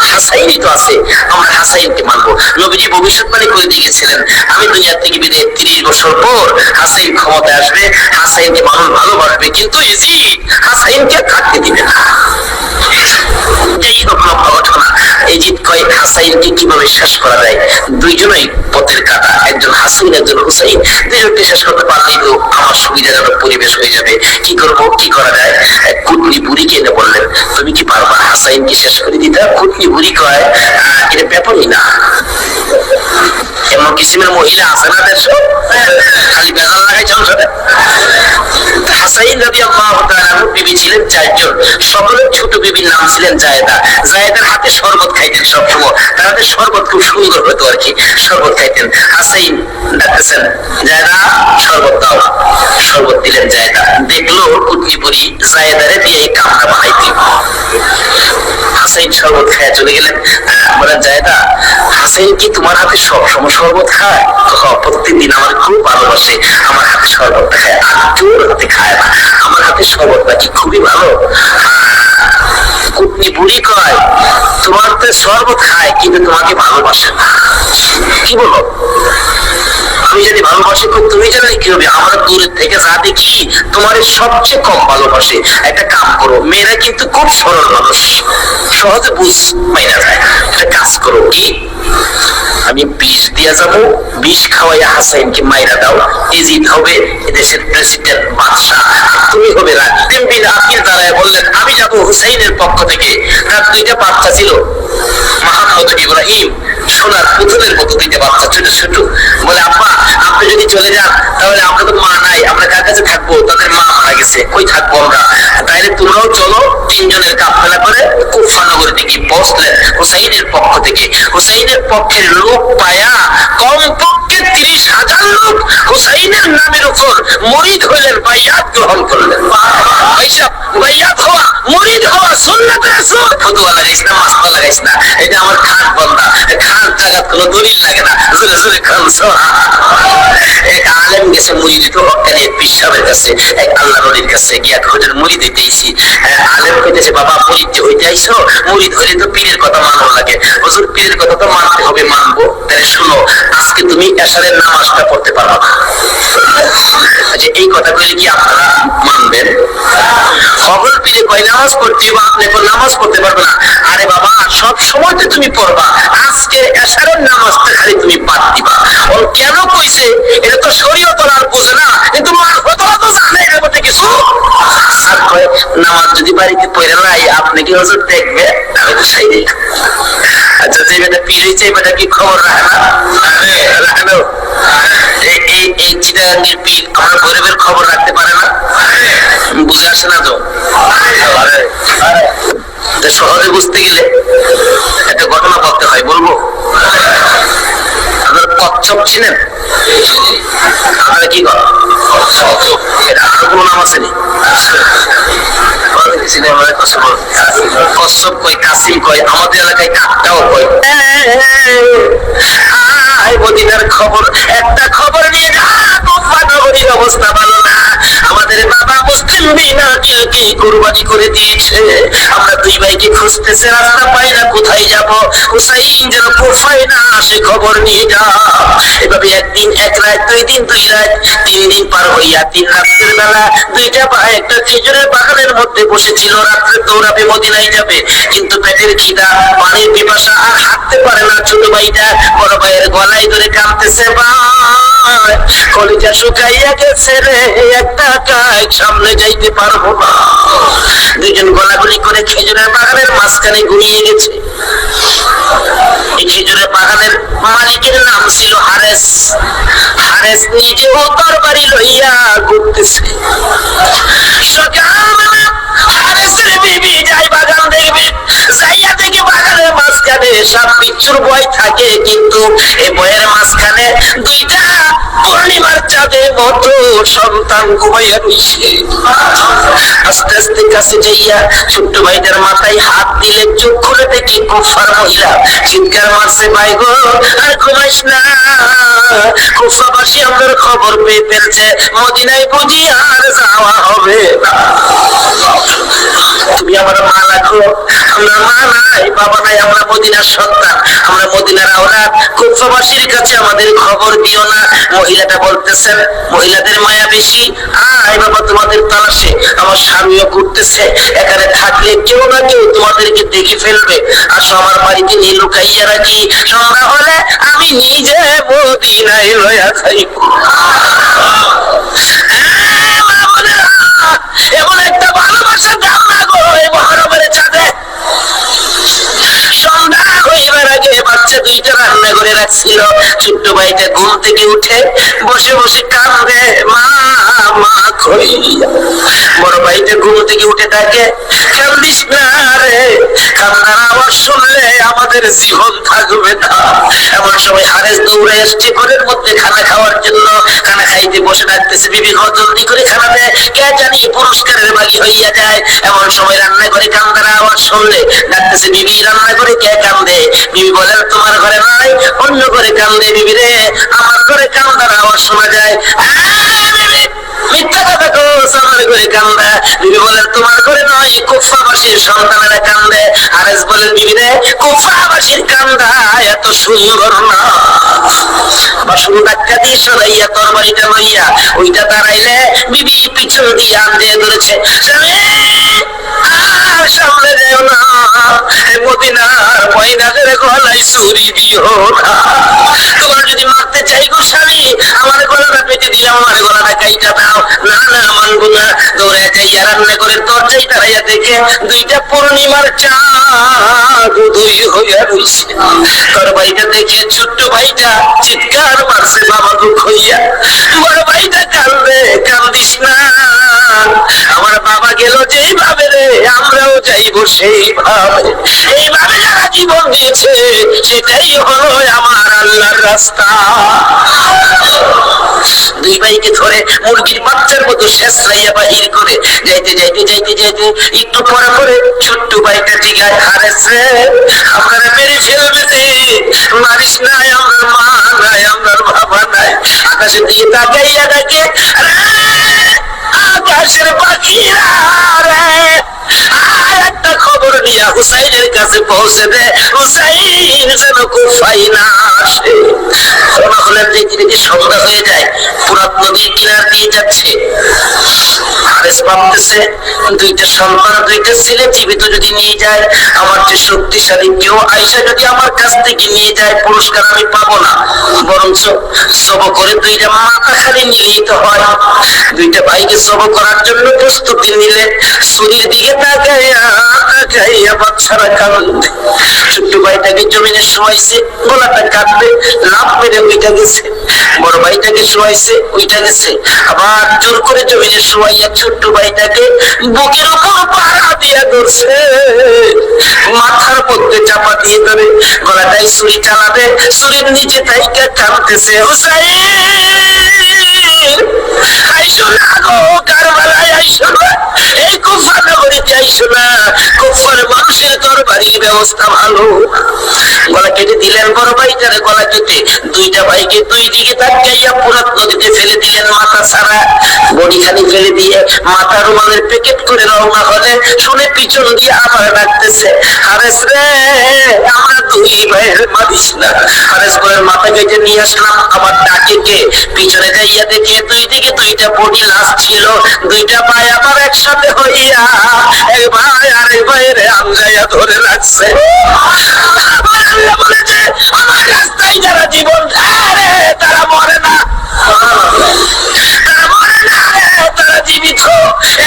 হাসাইনি তো আছে, আমরা হাসাইনকে মানবো। নবীজি ভবিষ্যৎবাণী করে দিয়ে গেছিলেন, আমি দুনিয়া থেকে বিদায় 30 বছর পর হাসাইন ক্ষমতায় আসবে, হাসাইনকে মানুষ ভালোবাসবে, কিন্তু ইজিদ হাসাইনকে থাকতে দিবে না। যাই হোক লম্বা ঘটনা, ইজিদ কয় হাসাইনকে কিভাবে শেষ করা যায়, দুইজনই পথের কাটা, একজন হাসিন একজন হুসাইন, দুজনকে শেষ করতে পারলেই তো আমার সুবিধাজনক পরিবেশ হয়ে যাবে। কি করব, কি করা যায়? এক কুটনি বুড়িকে এনে বললেন, তুমি কি পারবা হাসাইনকে শেষ করে দিতে? কুটনি বুড়ি কয়, এটা ব্যাপারই না। এমন কিসিমের মহিলা আছে না দেশে, খালি বেজাল লাগাই সংসারে। হাসাইন রাদিয়াল্লাহু তাআলা আনহু বিবি ছিলেন 4 জন, সকলের ছোট বিবির নাম ছিলেন জায়েদা। জায়েদার হাতে শরবত খাইতেন সবসময়, তার হাতে শরবত খুব সুন্দর হতো আর কি, শরবত খাইতেন। হাসাইন ডাকতেছেন, জায়েদা শরবত দাও, শরবত দিলেন জায়েদা। দেখলো কুটনি বুড়ি জায়েদারে দিয়ে এই কামটা বানাইতে। হাসাইন শরবত খায় চলে গেলেন, বলেন জায়েদা হাসাইন কি তোমার হাতে সবসময় শরবত খায়? প্রত্যেকদিন আমার খুব ভালোবাসে, আমার হাতে শরবতটা খায়, আর কেউ হাতে খায় না, আমার হাতে শরবতটা কি খুবই ভালো। কুটনি বুড়ি কয়, তোমার তো শরবত খায় কিন্তু তোমাকে ভালোবাসে না। কি বলো? আমি যদি ভালোবাসি তুমি জানি কি হবে, আমরা দূরের থেকে যা দেখি তোমার সবচেয়ে কম ভালোবাসে। একটা কাম করো, মেয়েরা কিন্তু খুব সরল মানুষ, সহজে বুঝ মাইনা যায়, একটা কাজ করো, কি আমি বিষ দিয়া যাবো, বিষ খাওয়াইয়া হাসাইনকে মাইরা দাও, ইজিদ হবে এদেশের প্রেসিডেন্ট, বাদশাহ, তুমি হবে রানী। বিন আকিল দাঁড়ায় বললেন, আমি যাবো হুসাইনের পক্ষ থেকে। তার 2টা বাচ্চা ছিল, মোহাম্মদ ইব্রাহিম, সোনার পুতুলের মতো 2টা বাচ্চা, ছোট ছোট। বলে আব্বা আপনি যদি চলে যান তাহলে আমরা তো মা নাই, আমরা কার কাছে থাকবো? তাদের মা মারা গেছে, কই থাকবো আমরা? তাইলে তোমরাও চলো। 3 জনের কাফেলা করে কুফা নগরী থেকে পৌঁছলেন হুসাইনের পক্ষ থেকে। হুসাইনের পক্ষের লোক পায়া কমপক্ষে 30,000 লোক হুসাইনের নামের উপর মুরিদ হইলেন, বাইয়াত গ্রহণ করলেন। বাইয়াত হওয়া, মুরিদ হওয়া সুন্নাতে রাসূল। ফতোয়া লাগাইছ না, মাসলা লাগাইছ না, এটা আমার খান বন্দা, খান জাগাত কোনো দলিল লাগে না, জোরে জোরে খান সুবহানাল্লাহ। এক আলেম গেছে মুরিদ তো হকানি পীর সাহেবের কাছে, এক আল্লাহর ওলির কাছে গিয়া হুজুর মুরিদ হইতেছি। আলেম কইতেছে, বাবা মুরিদ যে হইতে আইছো, মুরিদ হইলে তো পীরের কথা মানব লাগে। হুজুর পীরের কথা তো মানতে হবে, মানবো। তাহলে শুনো, আজকে তুমি এশারের নামাজটা পড়তে পারো না। আচ্ছা এই কথা কইলে কি আপনারা মানবেন? খবর পীরে কয় নামাজ পড়তে হবে, আপনি কোন নামাজ পড়তে পারবে না। আরে বাবা সব সময় তো তুমি পড়বা, আজকে এশারের নামাজটা খালি তুমি বাদ দিবা। ও কেন কইছে? এটা তো শরীয়ত আর বুঝে না, কিন্তু মারফতও তো জানে এর মধ্যে কিছু। আর কয় নামাজ যদি বাড়িতে পড়ে নাই আপনি কি হুজুর দেখবে? আমি তো চাই না। আচ্ছা যে বেটা পীর হইছে বেটা কি খবর রাখে না? রাখলো। এই চিটাগাঙ্গের পীর আমার গরিবের খবর রাখতে পারে না, বুঝে আসে না তো। সহজে বুঝতে গেলে একটা ঘটনা বলতে হয়, বলবো? আপনার কচ্ছপ ছিলেন? আপনারা কি করেন? এটা আর কোনো নাম আসেনি? কচ্ছপ কয়, কাসিম কয়, আমাদের এলাকায় কাকটাও কয়। মদিনার খবর, একটা খবর নিয়ে যা, কুফা নগরীর অবস্থা ভালো না। আমাদের বাবা মুসলিম বিন আকিলকে কুরবানি করে দিয়েছে, আমরা 2 ভাইকে খুঁজতেছে, রাস্তা পাই না, কোথায় যাব? হুসাইন যেন কুফায় না আসে, খবর নিয়ে যা। এভাবে 1 দিন 1 রাত, 2 দিন 2 রাত, 3 দিন পার হইয়া 3 রাতের বেলা 2টা ভাই একটা খেজুরের বাগানের মধ্যে বসেছিল, রাত্রে দৌড়াবে মদিনায় যাবে, কিন্তু পেটের খিদা, পানির পিপাসা, আর হাঁটতে পারে না। ছোট ভাইটা বড় ভাইয়ের গলায় ধরে কাঁদতেছে, ভাই কলিজা শুকাইয়া গেছে রে, একটা কাজ সামনে যাইতে পারবো না। 2 জন গলাগলি করে খেজুরের বাগানের মাঝখানে ঘুরিয়ে গেছে। এই খেজুরের বাগানের মালিকের নাম ছিল হারেস। হারেস নিজেও তরবারি লইয়া ঘুরতেছে। সকালবেলা হারেসের বিবি যায় বাগান দেখবে, যাইয়া দেখে বাগানের মাঝখানে সাপ বিচ্ছুর ভয় থাকে, কিন্তু এই বয়ের মাঝখানে 2টা পূর্ণিমার চাঁদের মতো সন্তান ঘুমাইয়া রইছে। আস্তে আস্তে কাছে যাইয়া ছোট্ট ভাইটার মাথায় হাত দিলে চোখ খুলে দেখি কুফার মহিলা চিৎকার মারছে, ভাই গো আর ঘুমাইস না, কুফাবাসী আমাদের খবর পেয়ে ফেলছে, মদিনায় বুঝি আর যাওয়া হবে না। তুমি আমার মা রাখো, আমরা মা নাই, বাবা নাই, আমরা মদিনার সন্তান, আমরা মদিনার আওলাদ। কুফাবাসীর কাছে আমাদের খবর দিও না। মহিলাটা বলতেছেন, মহিলাদের মায়া বেশি, আয় বাবা তোমাদের তালাশে, আমার স্বামীও ঘুরতেছে, এখানে থাকলে কেউ না কেউ তোমাদেরকে দেখে ফেলবে, আসো আমার বাড়িতে নিয়ে লুকাইয়া রাখি, সন্ধ্যা হলে আমি নিজে মদিনায় লইয়া যাইব। এমন একটা ভালোবাসা দাও না গো এই মহরমের চাঁদে। সন্ধ্যা হইবার আগে বাচ্চা দুইটা রান্না করে রাখছিল। ছোট্ট ভাইটা ঘুম থেকে উঠে বসে বসে কাঁদে, মা মা কইয়া। বড় ভাইটা ঘুম থেকে উঠে থাকে, কান্দিস না রে, কান্নার আওয়াজ শুনলে আমাদের জীবন থাকবে না। এমন সময় হারেস দৌড়ে এসছে ঘরের মধ্যে খানা খাওয়ার জন্য। খানা খাইতে বসে ডাকতেছে, বিবি ঘর জলদি করে খানা দে, কে জানি পুরস্কারের বাগি হইয়া যায়। এমন সময় রান্না করে কান্দার আওয়াজ শুনলে ডাকতেছে, বিবি রান্না করে কে কান্দে? বিবি বলেন, তোমার ঘরে নাই, অন্য ঘরে কান্দে। বিবি রে, আমার ঘরে কান্দার আওয়াজ শোনা যায়। বিবি মিথ্যা কথা কইছ, আমার ঘরে কান্দা। বিবি বলেন, তোমার ঘরে নয়, কুফাবাসীর সন্তানেরা কান্দে। হারেস বলেন, বিবি রে, কুফাবাসীর কান্দা এত সুন্দর না। বাসন ধাক্কা দিয়ে সরাইয়া তরবারিটা লইয়া ওইটা দাঁড়াইলে বিবি পিছন দিয়ে আনতে ধরেছে, স্বামী আর সামনে যেও না, মদিনার ময়নাদের গলায় ছুরি দিও না। তোমার যদি মারতে চাই গো স্বামী, আমার গলাটা পেটে দিলাম, আমার গলাটা কাইটা দাও। না না, মানবো না। দৌড়ে যাইয়া রান্না করে দরজায় দাঁড়াইয়া দেখে দুইটা পূর্ণিমার চাঁদ উদয় হইয়া রইছে। তোর ভাইটা দেখে ছোট্ট ভাইটা চিৎকার মারছে, বাবা দুঃখ হইয়া। বড় ভাইটা কান্দে, কান্দিস না, আমার বাবা গেল যেইভাবে রে, আমরাও যাইবো সেইভাবে। এইভাবে যারা জীবন দিয়েছে সেটাই হলো আমার আল্লাহর রাস্তা। দুই ভাইকে ধরে মুরগির বাচ্চার মতো শেষরাইয়া বাহির করে যাইতে যাইতে যাইতে যাইতে একটু পরে পরে ছোট্ট ভাইটা জিগায়, হারেছে আপনারা মেরে ফেলবে রে, মারিস নাই, আমার মা নাই, আমার বাবা নাই। আকাশের দিকে তাকাইয়া ডাকে, আকাশের পাখিরা রে, একটা খবর নিয়া হুসাইনের কাছে পৌঁছে দে, হুসাইন যেন কুফায় না আসে। হলেন দেখি দেখি সন্ধ্যা হয়ে যায়, ফুরাত নদীর কিনার দিয়ে যাচ্ছে। হারেস ভাবতেছে, দুইটা সন্তান, দুইটা ছেলে জীবিত যদি নিয়ে যায়, আমার যে শক্তিশালী কেউ আইসা যদি আমার কাছ থেকে নিয়ে যায়, পুরস্কার আমি পাবো না, বরঞ্চ সব করে দুইটা মাথা খালি নিলেই তো হয়। দুইটা ভাইকে সব করার জন্য প্রস্তুতি নিলে শরীর দিকে তাকাইয়া তাকাইয়া বাচ্চারা কাঁদে। ছোট্ট ভাইটাকে জমিনে শোয়াইছে, গলাটা কাঁদবে, লাভ মেরে উইটা গেছে। বড় ভাইটাকে শোয়াইছে, উইটা গেছে। আবার জোর করে জমিনে শোয়াইয়া ছোট্ট ভাইটাকে বুকের উপর পাড়া দিয়া ধরছে, মাথার মধ্যে চাপা দিয়ে ধরে গলাটাই ছুরি চালাবে, ছুরির নিচে তাইকা কাঁদতেছে, হুসাইন আইসো না গো, কারবালায় আইসো না, এই কুফা নগরীতে আইসো না, কুফার মানুষের তরবারির ব্যবস্থা ভালো। গলা কেটে দিলেন বড় ভাইটারে, গলা কেটে দুইটা ভাইকে দুই দিকে তাকাইয়া ফুরাত নদীতে ফেলে দিলেন মাথা ছাড়া। বডিখানি ফেলে দিয়ে মাথা রুমালের প্যাকেট করে রওনা হলে শুনে পিছন দিয়ে আবার ডাকতেছে, হারেস রে, আমরা দুই ভাইয়ের মারিস না। হারেস বলেন, মাথা কেটে নিয়ে আসলাম, আমার ডাকে কে? পিছনে যাইয়া দেখে দুই দিকে দুইটা বডি লাশ ছিল, দুইটা ভাই আবার একসাথে হইয়া এক ভাই আরেক ভাইয়ের আমজাইয়া ধরে রাখছে। আল্লাহ বলেছে, আমার রাস্তায় যারা জীবন ধারে তারা মরে না, তারা মরে না রে, তারা জীবিত।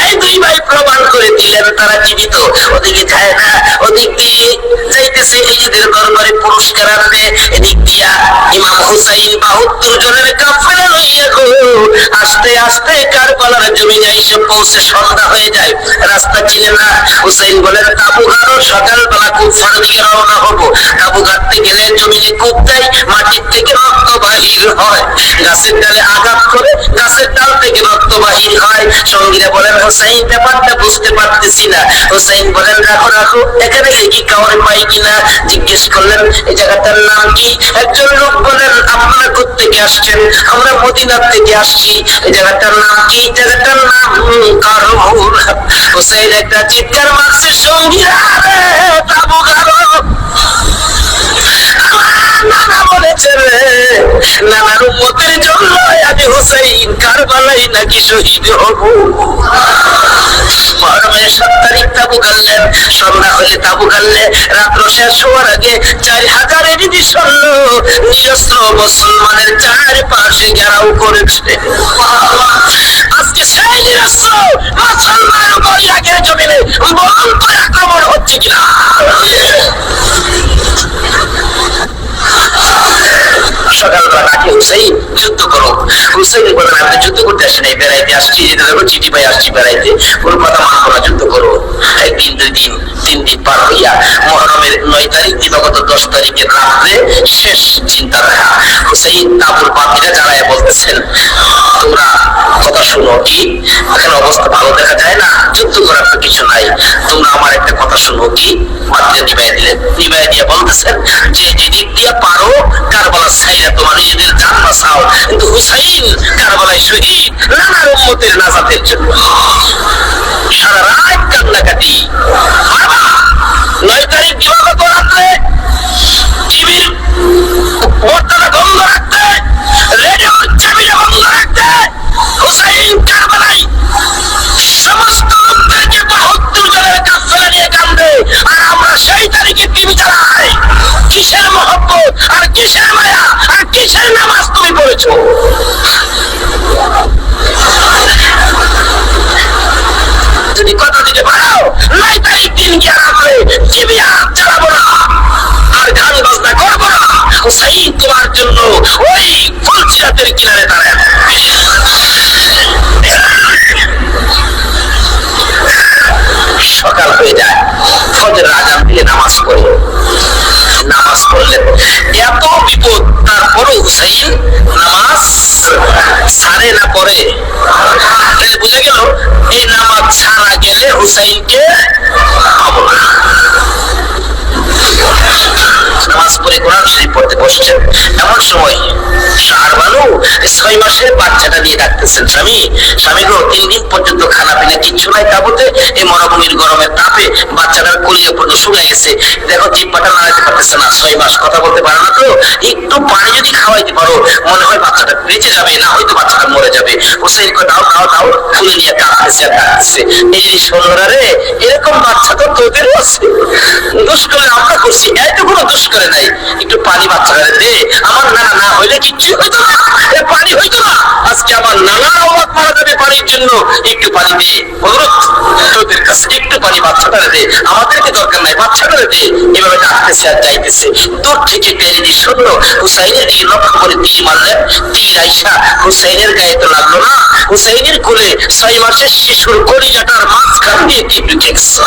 এই দুই ভাই প্রমাণ করে দিলেন তারা জীবিত। ওদিকে যায় না, ওদিক দিয়ে যাইতেছে নিজেদের দরবারে পুরস্কার আনবে। এদিক দিয়া ইমাম হুসাইন ৭২ জনের কাফেলা লইয়া গো আস্তে আস্তে কারবালার জমিনে এসে পৌঁছে সন্ধ্যা হয়ে যায়। রাস্তা চিনে না। হুসাইন বলেন, তাবু গাড়ো, সকালবেলা কুফার দিকে রওনা হবো। তাবু গাড়তে গেলে জমিনে কূপ দেয়, মাটির থেকে রক্ত বাহির হয়, গাছের ডালে আঘাত করে গাছের ডাল থেকে রক্ত বাহির হয়। সঙ্গীরা বলেন, হোসাইন ব্যাপারটা বুঝতে পারতেছি না। হোসাইন বলেন, রাখো রাখো, এখানে কি কাউরে পাই কিনা। জিজ্ঞেস করলেন, এই জায়গাটার নাম কি? একজন লোক বলেন, আপনারা কোত্থেকে আসছেন? আমরা মদিনা থেকে আসছি। এই জায়গাটার নাম কি? জায়গাটার নাম কারুর। হোসাইন একটা চিৎকার মারছে, সঙ্গীরা তাবু গাড়ো। নানা বলেছে রে, নানার উম্মতের জন্য আমি হোসাইন কারবালায় নাকি শহীদ হব। মহরমের 7 তারিখ তাবু গাড়লেন। সন্ধ্যা হলে তাবু গাড়লে রাত্র শেষ হওয়ার আগে 4000-এরই সৈন্য নিরস্ত্র মুসলমানের চারপাশে ঘেরাও করেছে। আজকে সেই নিরস্ত্র মুসলমানের উপর ইরাকের জমিনে বলন্ত আক্রমণ হচ্ছে কিনা? সকালবেলা ডাকে, হুসাইন যুদ্ধ করো। হুসাইন বলেন, আমি যুদ্ধ করতে আসি নাই, বেড়াইতে আসছি। যেতে দেখো চিঠি পাই আসছি বেড়াইতে, কোনো কথা মানবো না, যুদ্ধ করো। একদিন, 2 দিন, 3 দিন পার হইয়া মুহররমের 9 তারিখ দিবাগত 10 তারিখের রাত্রে শেষ চিন্তা দেখা। হুসাইন তাবুর বাতিরা জ্বালায় বলতেছেন, তোমরা কথা শুনো। কি এখন অবস্থা ভালো দেখা যায় না, যুদ্ধ করার তো কিছু নাই, তোমরা আমার একটা কথা শুনো। কি? বাতিরা নিবাই দিলেন। নিবাই দিয়ে বলতেছেন যে যেদিক দিয়া পারো কারবালা ছাইরা তোমার নিজেদের জান বাঁচাও, কিন্তু হুসাইন কারবালায় শহীদ নানার উম্মতের নাজাতের জন্য। সারা রাত কান্নাকাটি। 9 তারিখ দিবাগত রাত্রে টিভির বর্তমানে বন্ধ রাখতে, রেডিওর চাবিটা বন্ধ রাখতে, হুসাইন কারবালায় সমস্ত লোকদেরকে 72 জনের কাফেলা নিয়ে কান্দে। আর আমরা সেই তারিখে টিভি চালাই। কিসের মহব্বত আর কিসের মায়া আর কিসের নামাজ তুমি পড়েছো? যদি কথা দিতে পারো 9 তারিখ দিন গিয়ে রাত্রে টিভি আর চালাবো না, আর গান বাজনা করবো না। হুসাইন তোমার জন্য ওই ফুলসিরাতের কিনারে দাঁড়ায়। সকাল হয়ে যায়, ফজর আজান দিয়ে নামাজ পড়ে। নামাজ পড়লেন, এত বিপদ, তারপরও হুসাইন নামাজ ছাড়ে না পড়ে। বুঝে গেল এই নামাজ ছাড়া গেলে হুসাইনকে পাবো না। নামাজ পড়ে কোরআন শরীফ পড়তে বসছেন, এমন সময় শাহরবানু 6 মাসের বাচ্চাটা নিয়ে ডাকতেছেন, স্বামী স্বামী গো, 3 দিন পর্যন্ত খানা পিনা কিচ্ছু নাই তাবুতে, এই মরুভূমির গরমের তাপে বাচ্চাটার কলিজা পর্যন্ত শুকিয়ে গেছে, দেখো জিহ্বাটা নাড়াতে পারতেছে না, 6 মাস কথা বলতে পারে না, তো একটু পানি যদি খাওয়াইতে পারো মনে হয় বাচ্চাটা বেঁচে যাবে, না হয়তো বাচ্চাটা মরে যাবে। হুসাইন কো দাও দাও দাও, তুলে নিয়ে কাঁদতেছে আর ডাকতেছে, এই সৈন্যরা রে, এরকম বাচ্চা তো তোদেরও আছে, দোষ করে আমরা করছি, এত কোনো দোষ করে নাই, একটু পানি বাচ্চারা দে, আমার নানা না হইলে কিচ্ছু হইতো না, পানি হইতো না, আজকে আমার নানার অবাক মারা যাবে পানির জন্য, একটু পানি দে, অনুরোধ তোদের কাছে, একটু পানি বাচ্চাটারে দে, আমাদেরকে দরকার নাই, বাচ্চাটারে দে। এভাবে ডাকতেছে আর যাইতেছে, দূর থেকে টেরিনি শূন্য হুসাইনের দিকে লক্ষ্য করে তীর মারলেন। তীর আইসা হুসাইনের গায়ে তো লাগলো না, হুসাইনের কোলে 6 মাসের শিশুর কলিজাটার মাঝখান দিয়ে তীর ঢুকে গেছে।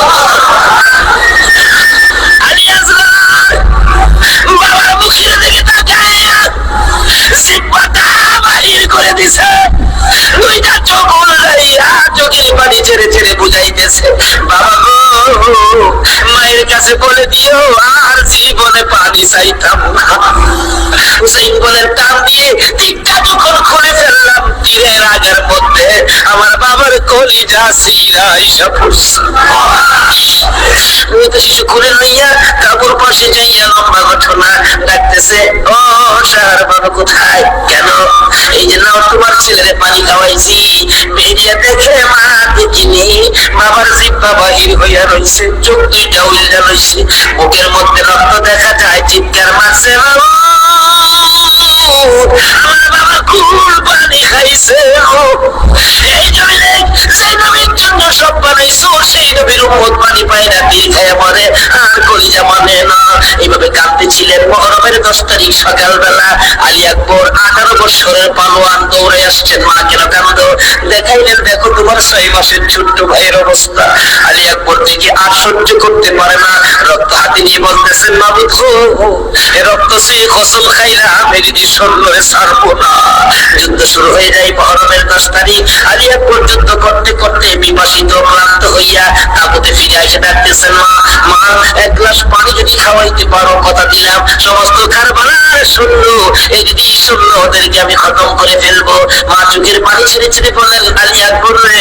বাবার মুখের দিকে তাকায় জিহ্বাটা বাহির করে দিছে, 2টা চোখ উল্টাইয়া চোখের পানি ছেড়ে ছেড়ে বুঝাইতেছে, বাবা গো, মায়ের কাছে বলে দিও আর জীবনে পানি চাইতাম না। হুসাইন বলেন, টান দিয়ে তীরটা যখন খুলে ফেললাম, তীরের আগের মধ্যে আমার বাবার কলিজা ছিঁড়া আইসা পড়ছে। শিশু খুলে লইয়া কাপড় পাশে যাইয়া লম্বা ঘটনা ডাকতেছে, ও শাহরবানু কোথায়? কেন? এই যে নাও তোমার ছেলেরে পানি খাওয়াইছি, বেরিয়ে দেখে মা দেখিনি, বাবার জিহ্বা বাহির হইয়া রইছে, চোখ 2টা উল্টা রইছে, বুকের মধ্যে রক্ত দেখা যায়, চিৎকার মারছে, আমার বাবা কুল পানি খাইছে। এই জমিনে সেই নবীর জন্য সব বানাইছো, সেই নবীর উম্মত পানি পায় না, তীর খাইয়া মরে আর কলিজা মানে না। এইভাবে কাঁদতেছিলেন। মুহররমের 10 তারিখ সকালবেলা আলী আকবর 18 বছরের পালোয়ান দৌড়ে আসছেন, মা কেন কাঁদো? দেখাইলেন, দেখো তোমার 6 মাসের ছোট্ট ভাইয়ের অবস্থা। আলী আকবর দেখে আর সহ্য করতে পারে না, রক্ত হাতে নিয়ে বলতেছেন, মাবুদ গো, এ রক্ত সে কসম খাইলাম, এর সৈন্যরে ছাড়বো না। যুদ্ধ শুরু হয়ে যায় মুহররমের 10 তারিখ আলিয়া পর্যন্ত করতে করতে বিপাশিত ক্লান্ত হইয়া তাবুতে ফিরে এসে ডাকতেছেন, মা মা এক গ্লাস পানি যদি খাওয়াইতে পারো কথা দিলাম সমস্ত কারবালার শূন্য, এই যদি শূন্য ওদেরকে আমি খতম করে ফেলবো। মা চোখের পানি ছেড়ে ছেড়ে বললেন, আলিয়া করলে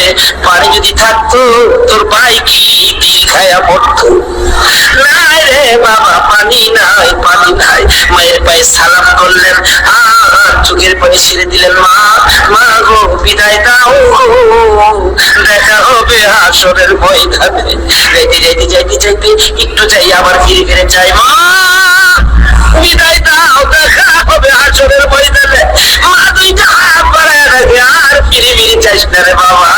পানি যদি থাকতো তোর ভাই কি বিষ খায়া পড়তো? নাই রে বাবা, পানি নাই, পানি নাই। মায়ের পায়ে সালাম করলেন আর চোখের পানি ছেড়ে দিলেন। মা মা গো বিদায় দাও, দেখা হবে হাসরের ময়দানে। যাইতে যাইতে যাইতে যাইতে একটু যাই আবার ফিরে ফিরে চাই, মা বিদায় দাও, দেখা হবে হাসরের ময়দানে। মা দুইটা হাত বাড়ায় রাখে, আর ফিরে ফিরে চাইস না রে বাবা,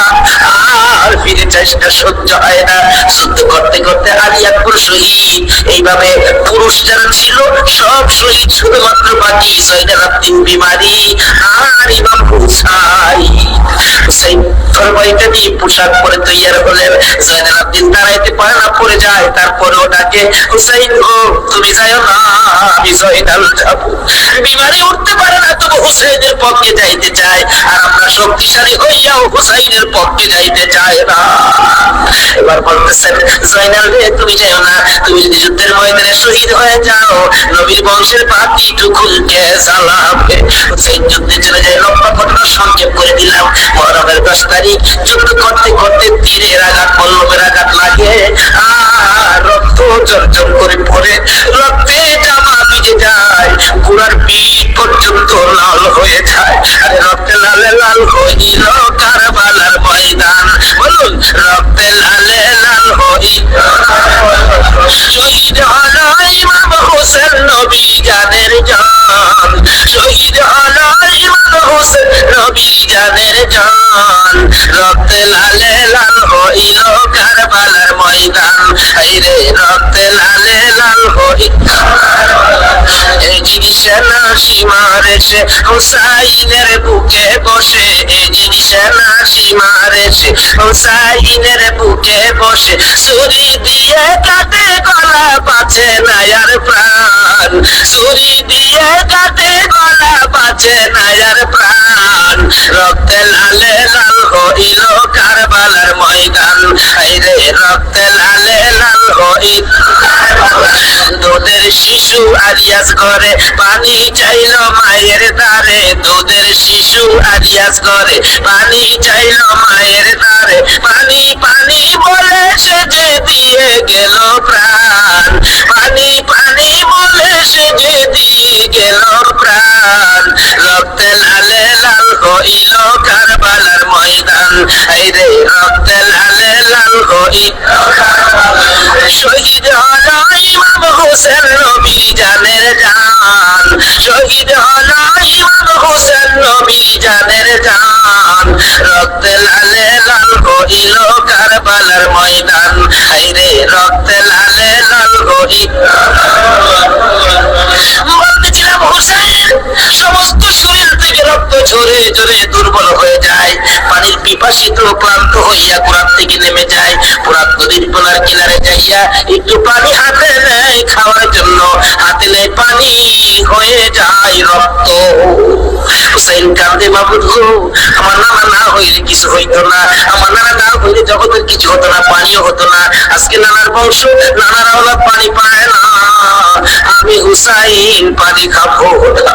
আর ফিরে চাইস না, সহ্য হয় না। যুদ্ধ করতে করতে আলিয়াপুর শহীদ। এইভাবে পুরুষ যারা ছিল সব শহীদ, শুধুমাত্র বাকি জয়নালাবদ্দিন বিমারি আর ইমাম হুসাইন তরবারিটা দিয়ে পোশাক পরে তৈয়ার হলেন। জয়নালাবদ্দিন দাঁড়াইতে পারে না, পড়ে যায়। তারপরেও ডাকে, হুসাইন গো তুমি যাও না, আমি জয়নাল যাব। বিমারি উঠতে পারে না, তবু হুসাইনের পক্ষে যাইতে চায়। আর আমরা শক্তিশালী হইয়াও হুসাইনের পক্ষে যাইতে চায় না। এবার বলতেছেন, জয়নাল রে তুমি যাও না, তুমি যদি যুদ্ধের ময়দানে শহীদ হয়ে যাও নবীর বংশের বাতিটুকুকে জ্বালাবে। হুসাইন যুদ্ধে চলে যায়। লম্বা ঘটনা সংক্ষেপ করে দিলাম। মুহররমের 10 তারিখ যুদ্ধ করতে করতে তীরের আঘাত পল্লবের আঘাত লাগে আর রক্ত জর্জর করে পড়ে, রক্তে জামা ভিজে যায়, ঘোড়ার পিঠ পর্যন্ত লাল হয়ে যায়। আরে রক্তে লালে লাল হইল কারবালার ময়দান, বলুন রক্তে লালে লাল হইল। শহীদ হলো ইমাম হোসেন নবী জানের জান, শহীদ হলো ইমাম হোসেন নবী জানের জান, রক্তে লালে লাল হইল কারবালার ময়দান। হায়রে রক্তে লালে লাল হইল। এই জিনিসে নাসি মারেছে হুসাইনের বুকে বসে, এই জিনিসে নাসি মারেছে হুসাইনের বুকে বসে, ছুরি দিয়ে কাটে গলা বাঁচে না আর প্রাণ, ছুরি দিয়ে কাটে গলা বাঁচে না আর প্রাণ, রক্তে লালে লাল হইল কারবালার ময়দান। হায়রে রক্তে লালে লাল হইল। দুধের শিশু আলিয়াস ঘরে পানি চাইল মায়ের দ্বারে, দুধের শিশু আলিয়াস ঘরে পানি চাইল মায়ের দ্বারে, পানি পানি বলে সে যে দিয়ে গেল প্রাণ, পানি পানি বলে সে যে দিয়ে গেল প্রাণ, রক্তে লালে লাল হইল কারবালার ময়দান। হায়রে রক্তে লালে লাল হইল। শহীদ হলো ইমাম হোসেন নবী জানের জান, শহীদ হলো ইমাম হোসেন নবী জানের জান, রক্তে লালে লাল হইল কারবালার ময়দান। হায়রে রক্তে লালে লাল হইল। বলতেছিলাম হুসাইন সমস্ত শরীর থেকে রক্ত ঝরে ঝরে দুর্বল হয়ে যায়, পানির পিপাসিত ক্লান্ত হইয়া কুরাত থেকে নেমে যায়। পুরাত নদীর কোনার কিনারে যাইয়া একটু পানি হাতে নেয় খাওয়ার জন্য, হাতে নেয় পানি হয়ে যায় রক্ত। হুসাইন কান্দে, মাবুদ গো আমার নানা না হইলে কিছু হইতো না, আমার নানা না হইলে জগতের কিছু হতো না, পানিও হতো না। আজকে নানার বংশ, নানার আওলাদ পানি পায় না, আমি হুসাইন পানি খাবো না।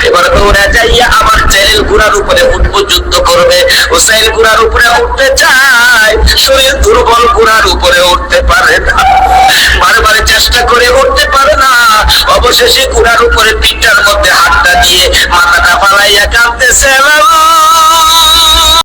এবার দৌড়া যাইয়া আবার চাইলেন ঘোড়ার উপরে উঠবো, যুদ্ধ করবে। হুসাইন ঘোড়ার উপরে উঠতে চায়, শরীর দুর্বল, ঘোড়ার উপরে উঠতে পারে না, বারবার চেষ্টা করে উঠতে পারে না। অবশেষে ঘোড়ার উপরে পিঠটার মধ্যে হাতটা দিয়ে মাথাটা ফালাইয়া কাঁদতেছে, বাবা